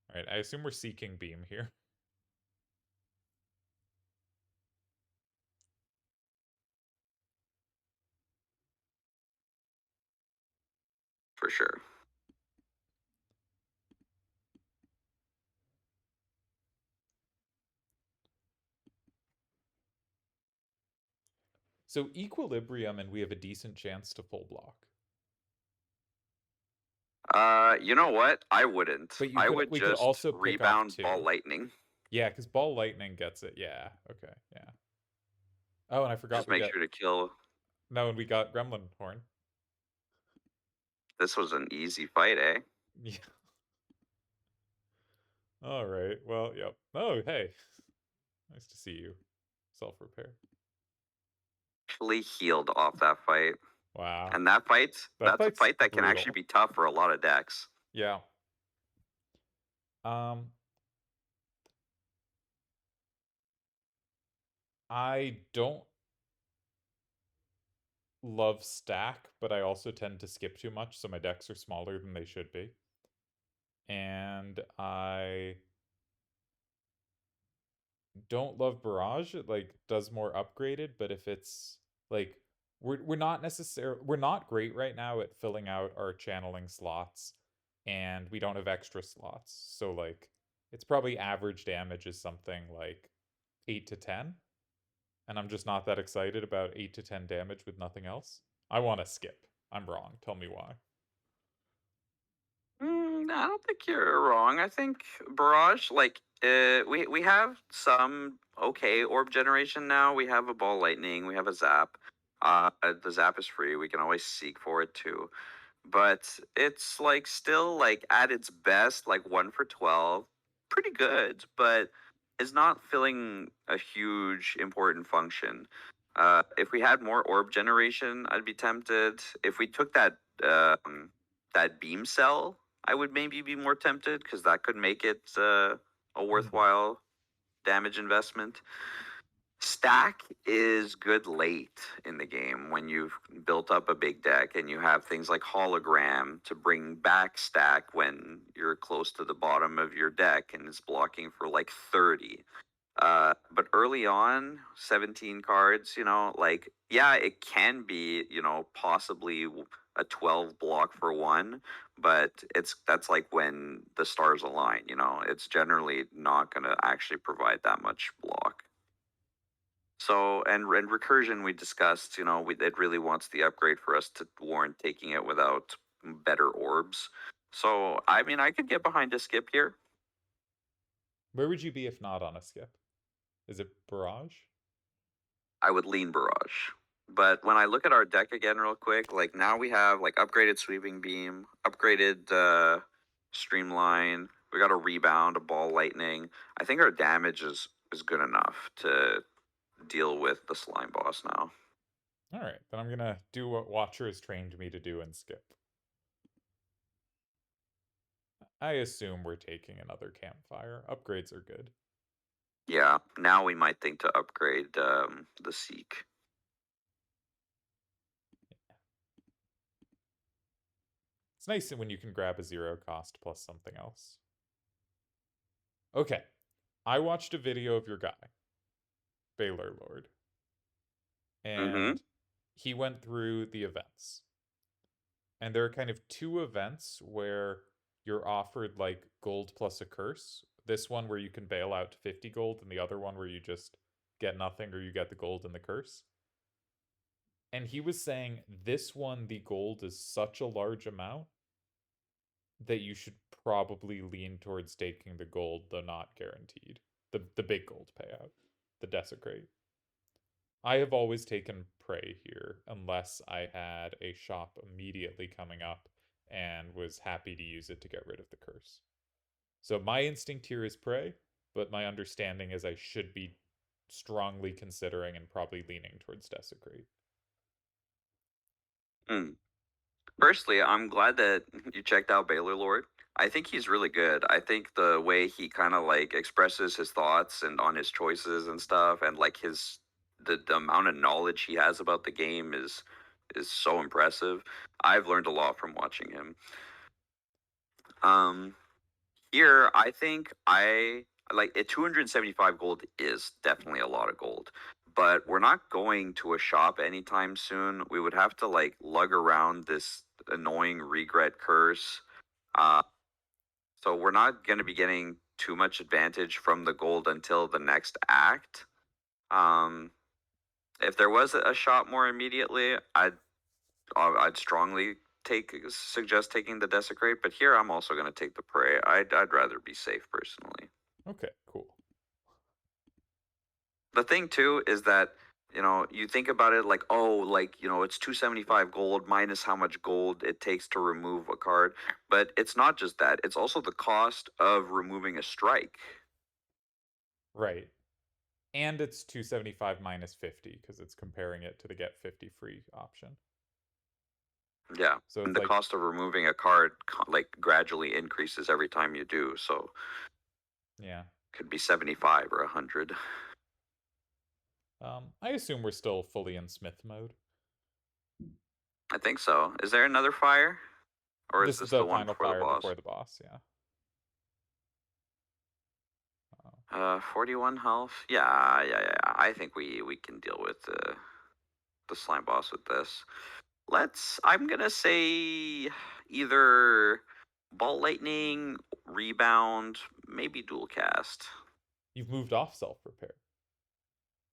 All right, I assume we're seeking beam here. For sure. So equilibrium, and we have a decent chance to full block. You know what? I wouldn't. But I would we could just also pick off rebound 2. ball lightning. Yeah, because ball lightning gets it. Yeah. Okay. Yeah. Oh, and I forgot Just we make get sure to kill. no, and we got Gremlin Horn. This was an easy fight, eh? Yeah. All right. Well, yep. Oh, hey. Nice to see you. Self repair. Actually healed off that fight. Wow. And that's a Fight's fight that can actually brutal. be tough for a lot of decks. Yeah. I don't love stack, but I also tend to skip too much, so my decks are smaller than they should be. And I don't love barrage. It like does more upgraded, but if it's like we're not necessarily we're not great right now at filling out our channeling slots, and we don't have extra slots. So like it's probably average damage is something like 8 to 10, and I'm just not that excited about 8 to 10 damage with nothing else. I want to skip. I'm wrong. Tell me why. I don't think you're wrong. I think Barrage, like, we have some okay orb generation now. We have a ball lightning. We have a zap. The zap is free. We can always seek for it too. But it's like still like at its best, like 1 for 12, pretty good. But it's not filling a huge important function. If we had more orb generation, I'd be tempted. If we took that beam cell, I would maybe be more tempted because that could make it a worthwhile damage investment. Stack is good late in the game when you've built up a big deck and you have things like hologram to bring back stack when you're close to the bottom of your deck and it's blocking for like 30. But early on, 17 cards, like, yeah, it can be, possibly a 12 block for 1, but that's like when the stars align, it's generally not going to actually provide that much block. So, and recursion we discussed, it really wants the upgrade for us to warrant taking it without better orbs. So, I mean, I could get behind a skip here. Where would you be if not on a skip? Is it barrage? I would lean barrage. But when I look at our deck again real quick, like now we have like upgraded sweeping beam, upgraded streamline, we got a rebound, a ball lightning. I think our damage is good enough to deal with the slime boss now. Alright, then I'm gonna do what Watcher has trained me to do and skip. I assume we're taking another campfire. Upgrades are good. Yeah, now we might think to upgrade the Seek. It's nice when you can grab a 0 cost plus something else. Okay, I watched a video of your guy, Baylor Lord, Mm-hmm. and he went through the events. And there are kind of two events where you're offered like gold plus a curse. This one where you can bail out to 50 gold, and the other one where you just get nothing or you get the gold and the curse. And he was saying this one, the gold is such a large amount that you should probably lean towards taking the gold, though not guaranteed. The big gold payout, the desecrate. I have always taken prey here unless I had a shop immediately coming up and was happy to use it to get rid of the curse. So my instinct here is prey, but my understanding is I should be strongly considering and probably leaning towards desecrate. Mm. Firstly, I'm glad that you checked out Baylor Lord. I think he's really good. I think the way he kind of like expresses his thoughts and on his choices and stuff, and like the amount of knowledge he has about the game is so impressive. I've learned a lot from watching him. Um, Here, I think I like it. 275 gold is definitely a lot of gold, but we're not going to a shop anytime soon. We would have to like lug around this annoying regret curse. Uh, so we're not going to be getting too much advantage from the gold until the next act. Um, if there was a shop more immediately, I'd strongly suggest taking the desecrate, but here I'm also going to take the prey. I'd rather be safe personally. Okay, cool. The thing too is that you think about it like, oh, like, it's 275 gold minus how much gold it takes to remove a card, but it's not just that, it's also the cost of removing a strike. Right. And it's 275 minus 50 because it's comparing it to the get 50 free option. Yeah, So and it's the like, cost of removing a card like gradually increases every time you do, so yeah. could be 75 or 100. I assume we're still fully in Smith mode. I think so. Is there another fire, or is This is this the the one final before the fire boss? before the boss, yeah. 41 health. Yeah. I think we can deal with the slime boss with this. I'm gonna say either ball lightning, rebound, maybe dual cast. You've moved off self repair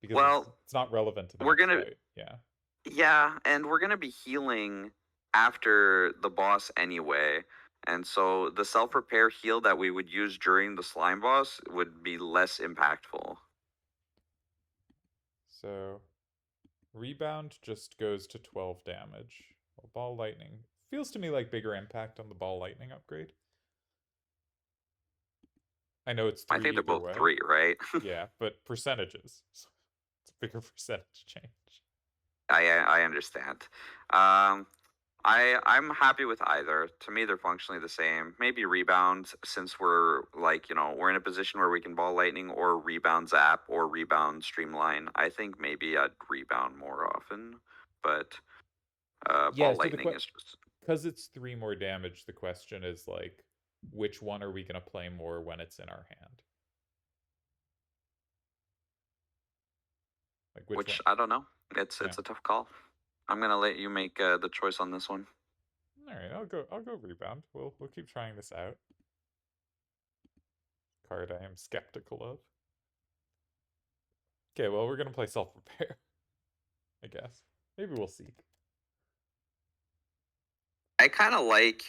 because Well, it's not relevant to the we're next gonna fight. Yeah. yeah, and we're gonna be healing after the boss anyway. And so the self repair heal that we would use during the slime boss would be less impactful. So rebound just goes to 12 damage. Well, ball lightning feels to me like bigger impact on the ball lightning upgrade. I know it's I 3 think they're either both way. 3, right? Yeah, but percentages. It's a bigger percentage change. I understand. Um, I'm happy with either. To me, they're functionally the same. Maybe rebound, since we're like, we're in a position where we can ball lightning or rebound zap or rebound streamline. I think maybe I'd rebound more often, but Yeah, ball so lightning is just because it's 3 more damage, the question is like which one are we going to play more when it's in our hand? Like which one? which I don't know. Yeah. It's a tough call. I'm gonna let you make the choice on this one. All right, I'll go rebound. We'll keep trying this out. Card I am skeptical of. Okay, well, we're going to play self repair, I guess. Maybe we'll seek. I kind of like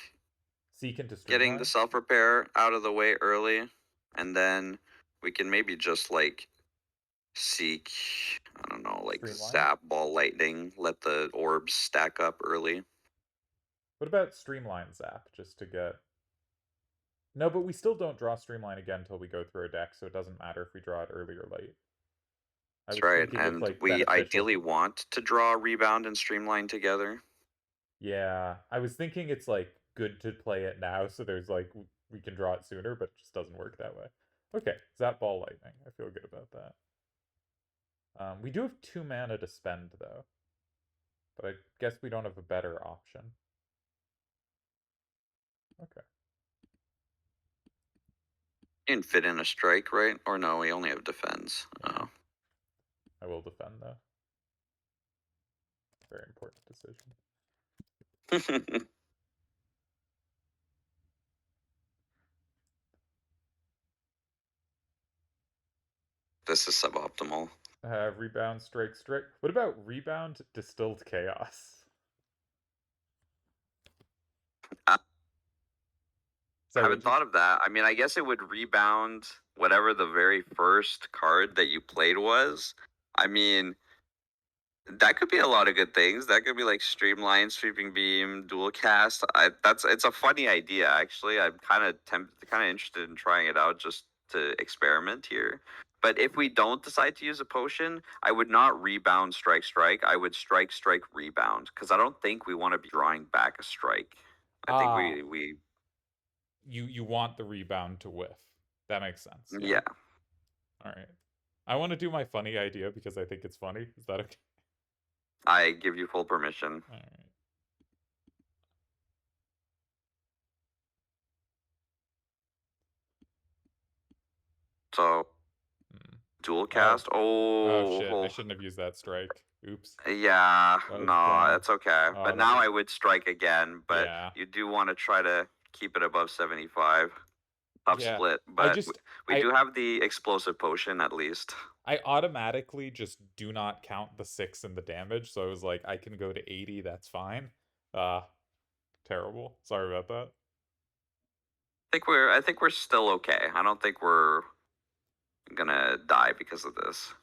Seek into getting the streamline. self repair out of the way early, and then we can maybe just like seek, I don't know, like Streamline. zap ball lightning, let the orbs stack up early. What about streamline zap just to get. No, but we still don't draw streamline again until we go through a deck, so it doesn't matter if we draw it early or late. I That's was right. thinking it's And like we beneficial ideally to. want to draw Rebound and Streamline together. Yeah, I was thinking it's like good to play it now, so there's like we can draw it sooner, but it just doesn't work that way. Okay, Zap Ball Lightning. I feel good about that. We do have 2 mana to spend though, but I guess we don't have a better option. Okay. You can fit in a strike, right? Or no, we only have defense. Yeah. I will defend though. Very important decision. Oh. This is suboptimal. Rebound, strike, strike. What about rebound, distilled chaos? I Sorry, what haven't did thought of that. I mean, I guess it would rebound whatever the very first card that you played was. I mean, that could be a lot of good things. That could be like Streamline, Sweeping Beam, Dual Cast. It's a funny idea actually. I'm kind of interested in trying it out just to experiment here. But if we don't decide to use a potion, I would not rebound strike strike. I would strike strike rebound because I don't think we want to be drawing back a strike. I think Ah, we you want the rebound to whiff. That makes sense. Yeah. yeah. All right. I want to do my funny idea because I think it's funny. Is that okay? I give you full permission. All right. So Hmm. dual Oh. cast. Oh shit. I Oh, shouldn't have used that strike. Oops. yeah, That was no, dumb. that's okay. Oh, But that now was. I would strike again, but Yeah. you do want to try to keep it above 75. Tough Yeah. split, I but just we do have the explosive potion at least. I automatically just do not count the 6 in the damage, so I was like, I can go to 80, that's fine. Uh Terrible. Sorry about that. I think we're still okay. I don't think we're gonna die because of this.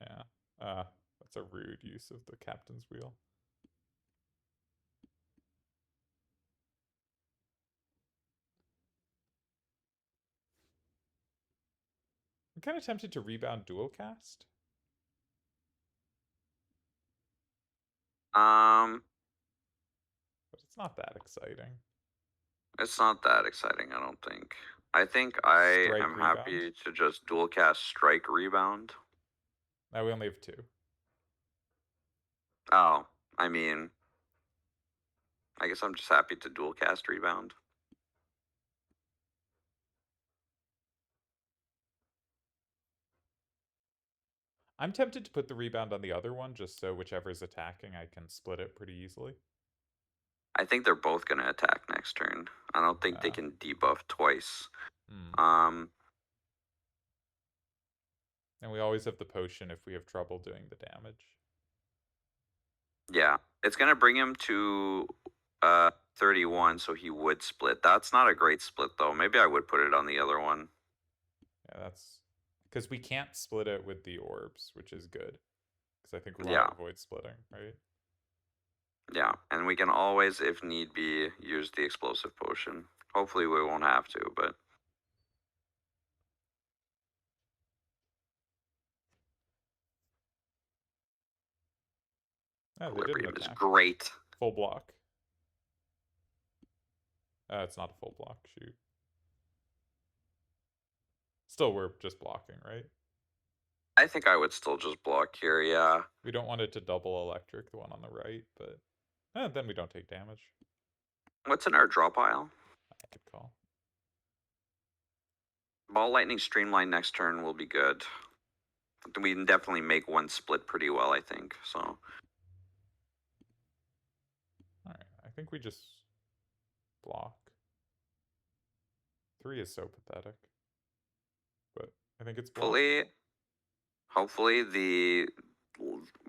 Yeah. That's a rude use of the captain's wheel. I'm kind of tempted to rebound dual cast. Um, But it's not that exciting. it's not that exciting, I don't think. I think I Strike am rebound. happy to just dual cast strike rebound. Now we only have 2. Oh, I mean, I guess I'm just happy to dual cast rebound. I'm tempted to put the rebound on the other one just so whichever's attacking I can split it pretty easily. I think they're both gonna attack next turn. I don't think they can debuff twice. Hmm. Um, And we always have the potion if we have trouble doing the damage. yeah, it's gonna bring him to 31, so he would split. That's not a great split though. Maybe I would put it on the other one. Yeah, that's because we can't split it with the orbs, which is good. Because I think we want Yeah, to avoid splitting, right? yeah, and we can always, if need be, use the explosive potion. Hopefully, we won't have to, but Oh, they didn't equilibrium is attack. great. Full block. It's not a full block. Shoot. Still, we're just blocking, right? I think I would still just block here. Yeah. We don't want it to double electric, the one on the right, but then we don't take damage. What's in our draw pile? Good call. Ball lightning streamline next turn will be good. We can definitely make one split pretty well, I think. So Alright, I think we just block. 3 is so pathetic. But I think it's block. hopefully the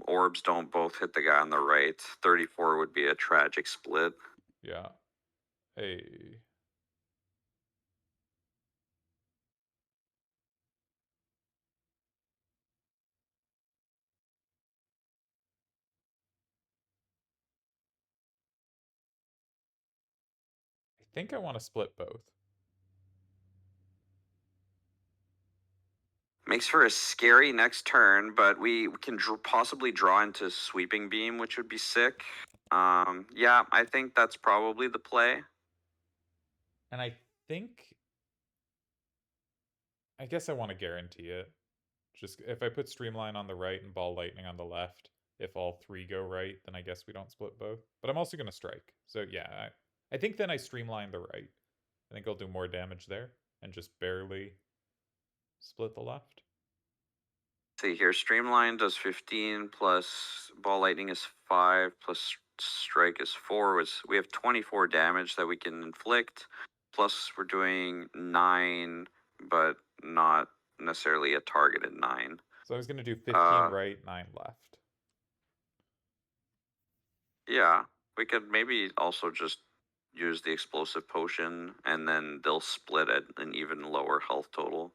orbs don't both hit the guy on the right. 34 would be a tragic split. Yeah. Hey. I think I want to split both. Makes for a scary next turn, but we can possibly draw into Sweeping Beam, which would be sick. Yeah, I think that's probably the play. And I think, I guess I want to guarantee it. Just if I put Streamline on the right and Ball Lightning on the left, if all three go right, then I guess we don't split both. But I'm also going to strike. So yeah, I think then I Streamline the right. I think I'll do more damage there and just barely split the left. See here, Streamline does 15 plus Ball Lightning is 5 plus Strike is 4. We have 24 damage that we can inflict. Plus we're doing 9, but not necessarily a targeted 9. So I was going to do 15 Uh, right, 9 left. yeah, we could maybe also just use the Explosive Potion, and then they'll split at an even lower health total.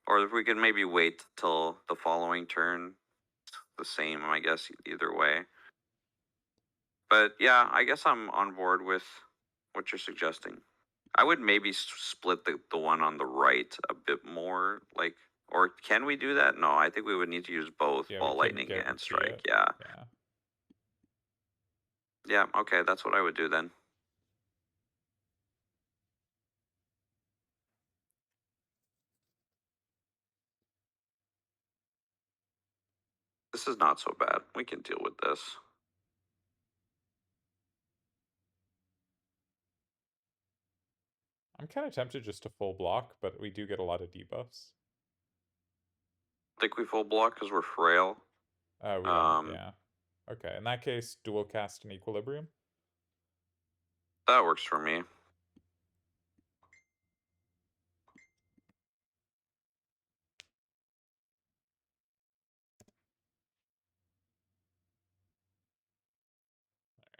Or if we could maybe wait till the following turn, the same, I guess, either way. But yeah, I guess I'm on board with what you're suggesting. I would maybe split the one on the right a bit more, like, or can we do that? No, I think we would need to use both Yeah, we Ball couldn't Lightning and guarantee Strike. it. Yeah. Yeah. Yeah, okay, that's what I would do then. This is not so bad. We can deal with this. I'm kind of tempted just to full block, but we do get a lot of debuffs. Think we full block because we're frail. We don't, yeah. Okay, in that case, dual cast and Equilibrium. That works for me.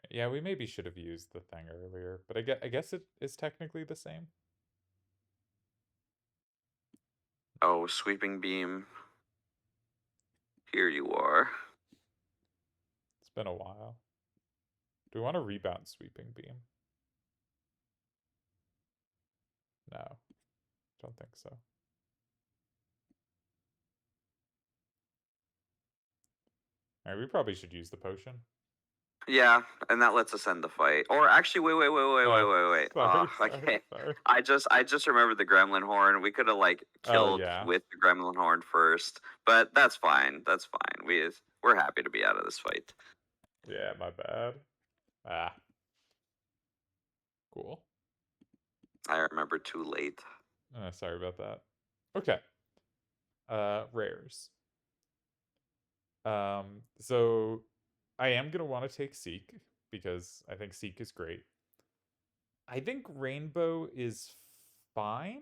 Yeah, we maybe should have used the thing earlier, but I guess it is technically the same. Oh, Sweeping Beam. Here you are. It's been a while. Do we want to rebound Sweeping Beam? No, don't think so. Alright, we probably should use the potion. Yeah, and that lets us end the fight. Or actually, wait. Sorry, Okay. sorry. I just remembered the Gremlin Horn. We could have like Oh, killed yeah. with the Gremlin Horn first, but that's fine. That's fine. We're happy to be out of this fight. Yeah, my bad. Ah. Cool. I remember too late. Sorry about that. Okay. Rares. So I am gonna want to take Seek because I think Seek is great. I think Rainbow is fine.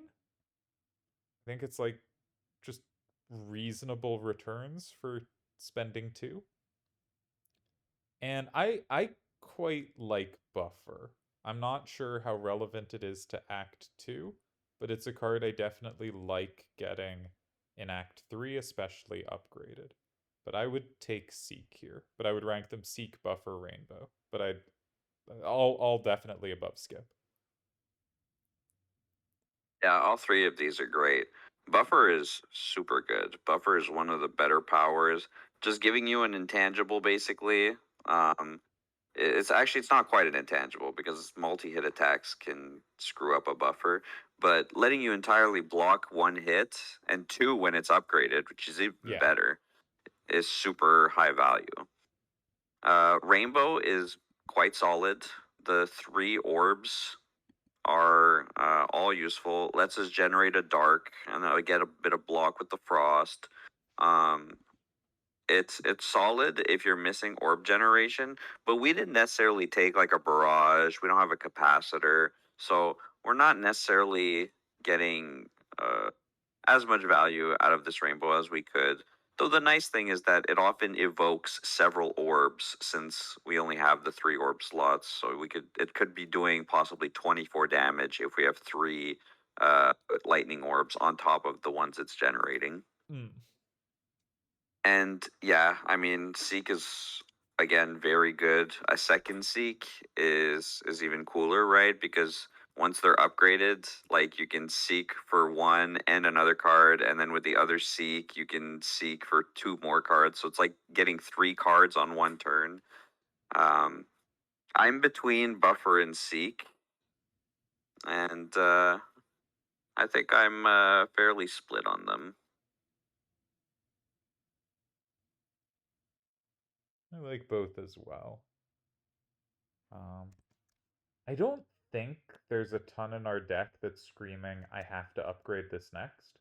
I think it's like just reasonable returns for spending 2. And I quite like Buffer. I'm not sure how relevant it is to Act 2, but it's a card I definitely like getting in Act 3, especially upgraded. But I would take Seek here. But I would rank them Seek, Buffer, Rainbow. But I'd all definitely above Skip. Yeah, all three of these are great. Buffer is super good. Buffer is one of the better powers. Just giving you an intangible, basically. It's not quite an intangible because multi-hit attacks can screw up a buffer, but letting you entirely block 1 hit and 2 when it's upgraded, which is even Yeah. better, is super high value. Rainbow is quite solid. The 3 orbs are all useful. Lets us generate a dark, and then we get a bit of block with the frost. Um, it's solid if you're missing orb generation, but we didn't necessarily take like a barrage. We don't have a capacitor, so we're not necessarily getting as much value out of this rainbow as we could. Though the nice thing is that it often evokes several orbs since we only have the 3 orb slots, so it could be doing possibly 24 damage if we have 3 lightning orbs on top of the ones it's generating. Mm. And yeah, I mean, Seek is again very good. A second Seek is even cooler, right? Because once they're upgraded, like you can seek for one and another card, and then with the other seek, you can seek for two more cards. So it's like getting three cards on one turn. Um, I'm between buffer and seek, and I think I'm fairly split on them. I like both as well. Um, I don't think there's a ton in our deck that's screaming, I have to upgrade this next.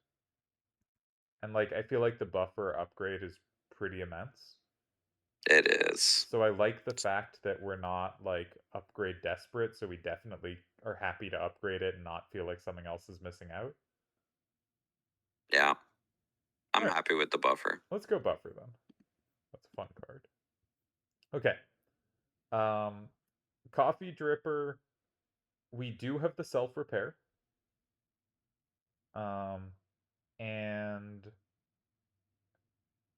And like, I feel like the buffer upgrade is pretty immense. It is. So I like the fact that we're not like upgrade desperate, so we definitely are happy to upgrade it and not feel like something else is missing out. Yeah, I'm Alright, happy with the buffer. let's go buffer then. That's a fun card. Okay. Um Coffee Dripper, we do have the self-repair. Um and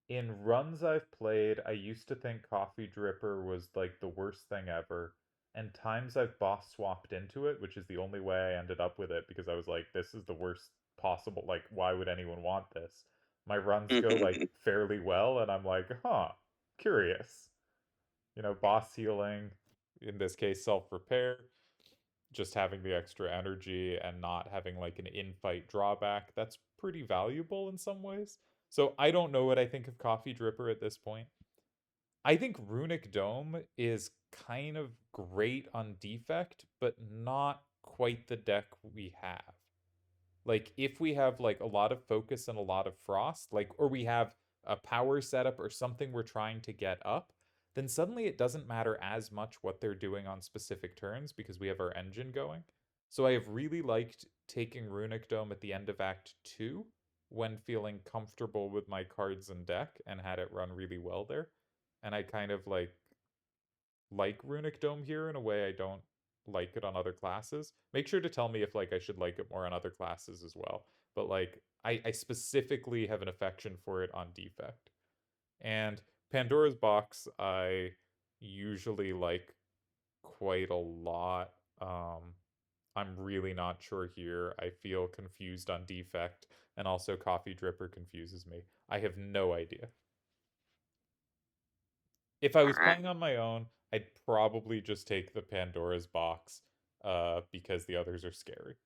in runs I've played, I used to think Coffee Dripper was like the worst thing ever. And times I've boss swapped into it, which is the only way I ended up with it because I was like, this is the worst possible. Like, why would anyone want this? My runs go like fairly well, and I'm like, huh, curious. Boss healing, in this case, self repair, just having the extra energy and not having like an in-fight drawback, that's pretty valuable in some ways. So I don't know what I think of Coffee Dripper at this point. I think Runic Dome is kind of great on Defect, but not quite the deck we have. Like if we have like a lot of focus and a lot of frost, like or we have a power setup or something we're trying to get up, then suddenly it doesn't matter as much what they're doing on specific turns because we have our engine going. So I have really liked taking Runic Dome at the end of Act 2 when feeling comfortable with my cards and deck and had it run really well there. And I kind of like Runic Dome here in a way I don't like it on other classes. Make sure to tell me if like I should like it more on other classes as well. But like I specifically have an affection for it on Defect. And Pandora's Box I usually like quite a lot. I'm really not sure here. I feel confused on Defect, and also Coffee Dripper confuses me. I have no idea. If I All was right. playing on my own, I'd probably just take the Pandora's box, because the others are scary.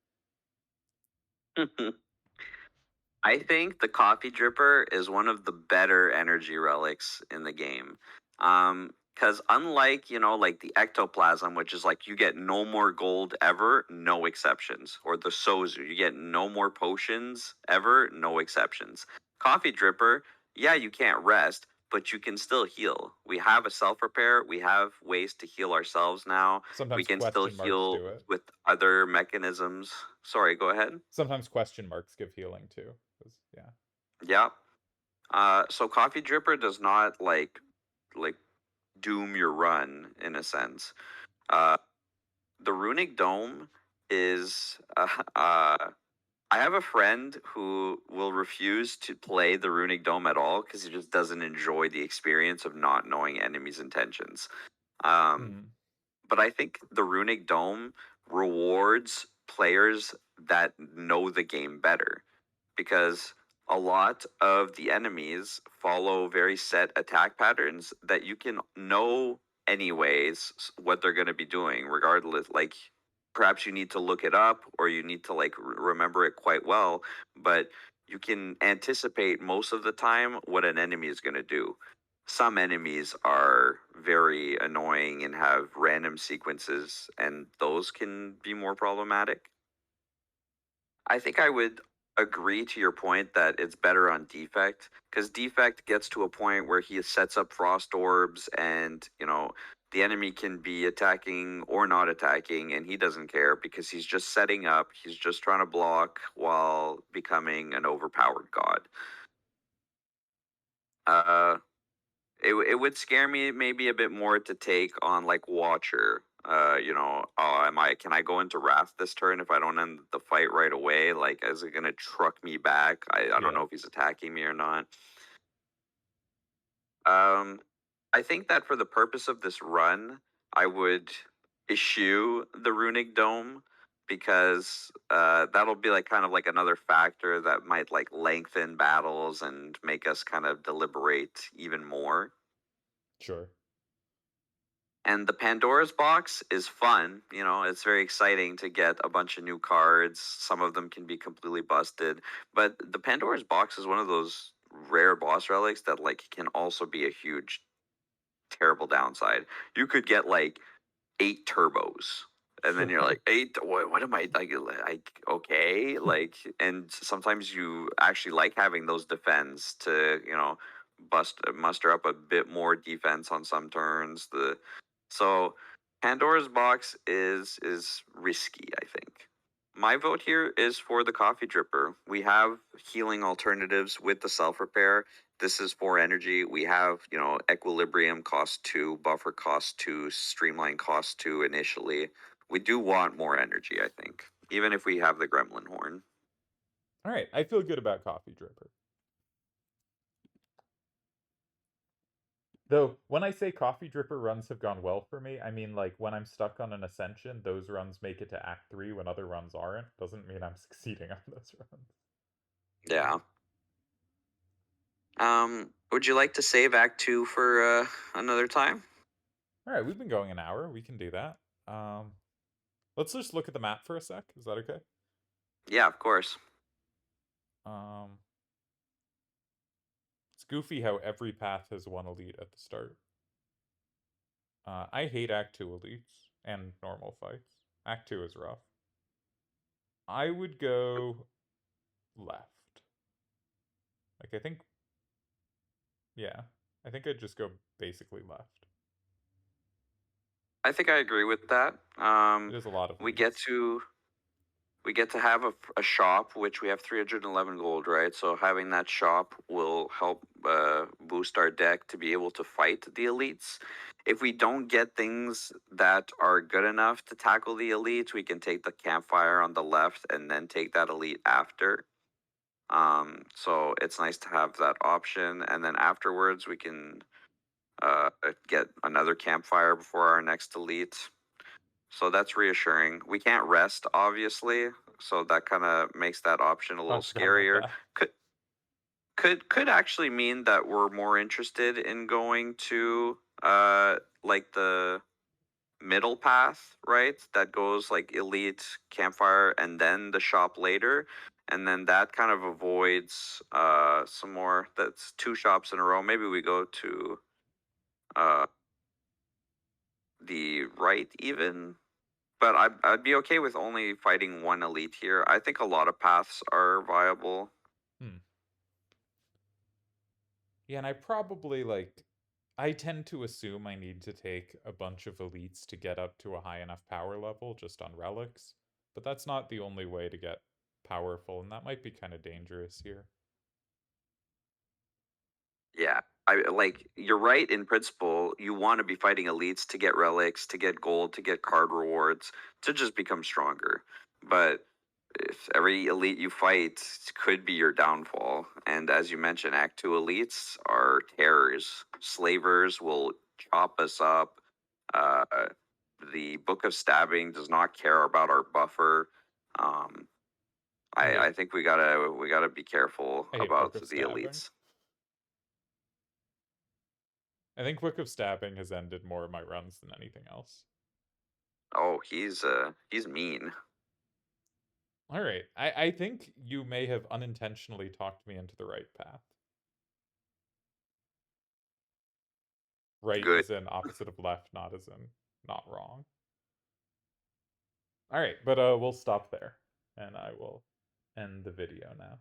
I think the coffee dripper is one of the better energy relics in the game. Because unlike, like the ectoplasm, which is like you get no more gold ever, no exceptions, or the sozu, you get no more potions ever, no exceptions. Coffee dripper, yeah, you can't rest, but you can still heal. We have a self repair, we have ways to heal ourselves now. We Sometimes can still question marks heal do it. with other mechanisms. Sorry, go ahead. Sometimes question marks give healing too. Yeah. Yeah. So coffee dripper does not like doom your run in a sense. Uh, the runic dome is I have a friend who will refuse to play the runic dome at all because he just doesn't enjoy the experience of not knowing enemies' intentions. Um, Hmm. but I think the runic dome rewards players that know the game better because a lot of the enemies follow very set attack patterns that you can know anyways what they're going to be doing regardless, like perhaps you need to look it up or you need to like remember it quite well, but you can anticipate most of the time what an enemy is going to do. Some enemies are very annoying and have random sequences, and those can be more problematic. I think I would agree to your point that it's better on Defect because Defect gets to a point where he sets up frost orbs and, the enemy can be attacking or not attacking and he doesn't care because he's just setting up, he's just trying to block while becoming an overpowered god. Uh it would scare me maybe a bit more to take on like Watcher. Oh, can I go into Wrath this turn if I don't end the fight right away? Like, is it gonna truck me back? I don't Yeah. know if he's attacking me or not. Um, I think that for the purpose of this run, I would issue the Runic Dome. because that'll be like kind of like another factor that might like lengthen battles and make us kind of deliberate even more. Sure. And the Pandora's box is fun. You know, it's very exciting to get a bunch of new cards. Some of them can be completely busted, but the Pandora's box is one of those rare boss relics that like can also be a huge terrible downside. You could get like 8 turbos. And then you're Right. like, eight? What am I like? Okay, like, and sometimes you actually like having those defense to, bust muster up a bit more defense on some turns. So Pandora's box is risky, I think. My vote here is for the coffee dripper. We have healing alternatives with the self repair. This is for energy. We have, equilibrium cost 2, buffer cost 2, streamline cost 2 initially. We do want more energy, I think, even if we have the gremlin horn. All right, I feel good about Coffee Dripper. Though, when I say Coffee Dripper runs have gone well for me, I mean like when I'm stuck on an ascension, those runs make it to Act 3 when other runs aren't. Doesn't mean I'm succeeding on those runs. Yeah. Would you like to save Act 2 for another time? All right, we've been going an hour. We can do that. Um, let's just look at the map for a sec. Is that okay? Yeah, of course. Um, it's goofy how every path has one elite at the start. I hate Act 2 elites and normal fights. Act 2 is rough. I would go left. Like, I think, yeah, I think I'd just go basically left. I think I agree with that. It is a lot of We get elites. to we get to have a shop, which we have 311 gold, right? So having that shop will help boost our deck to be able to fight the elites. If we don't get things that are good enough to tackle the elites, we can take the campfire on the left and then take that elite after. So it's nice to have that option, and then afterwards we can get another campfire before our next elite. So that's reassuring. We can't rest, obviously, so that kind of makes that option a I little forgot about scarier. that. Could actually mean that we're more interested in going to like the middle path, right? That goes like elite campfire and then the shop later. And then that kind of avoids some more. That's 2 shops in a row. Maybe we go to uh the right even. But I'd be okay with only fighting one elite here. I think a lot of paths are viable. Hmm. Yeah, and I probably like I tend to assume I need to take a bunch of elites to get up to a high enough power level just on relics, but that's not the only way to get powerful, and that might be kind of dangerous here. Yeah. I like you're right in principle. You want to be fighting elites to get relics, to get gold, to get card rewards, to just become stronger. But if every elite you fight could be your downfall. And as you mentioned, Act 2 elites are terrors. Slavers will chop us up. Uh, the Book of Stabbing does not care about our buffer. Um, I I hate think we gotta be careful I hate about Book of the Stabbing. elites. I think Book of Stabbing has ended more of my runs than anything else. Oh, he's mean. All right, I think you may have unintentionally talked me into the right path. Right Good. as in opposite of left, not as in not wrong. All right, but we'll stop there, and I will end the video now.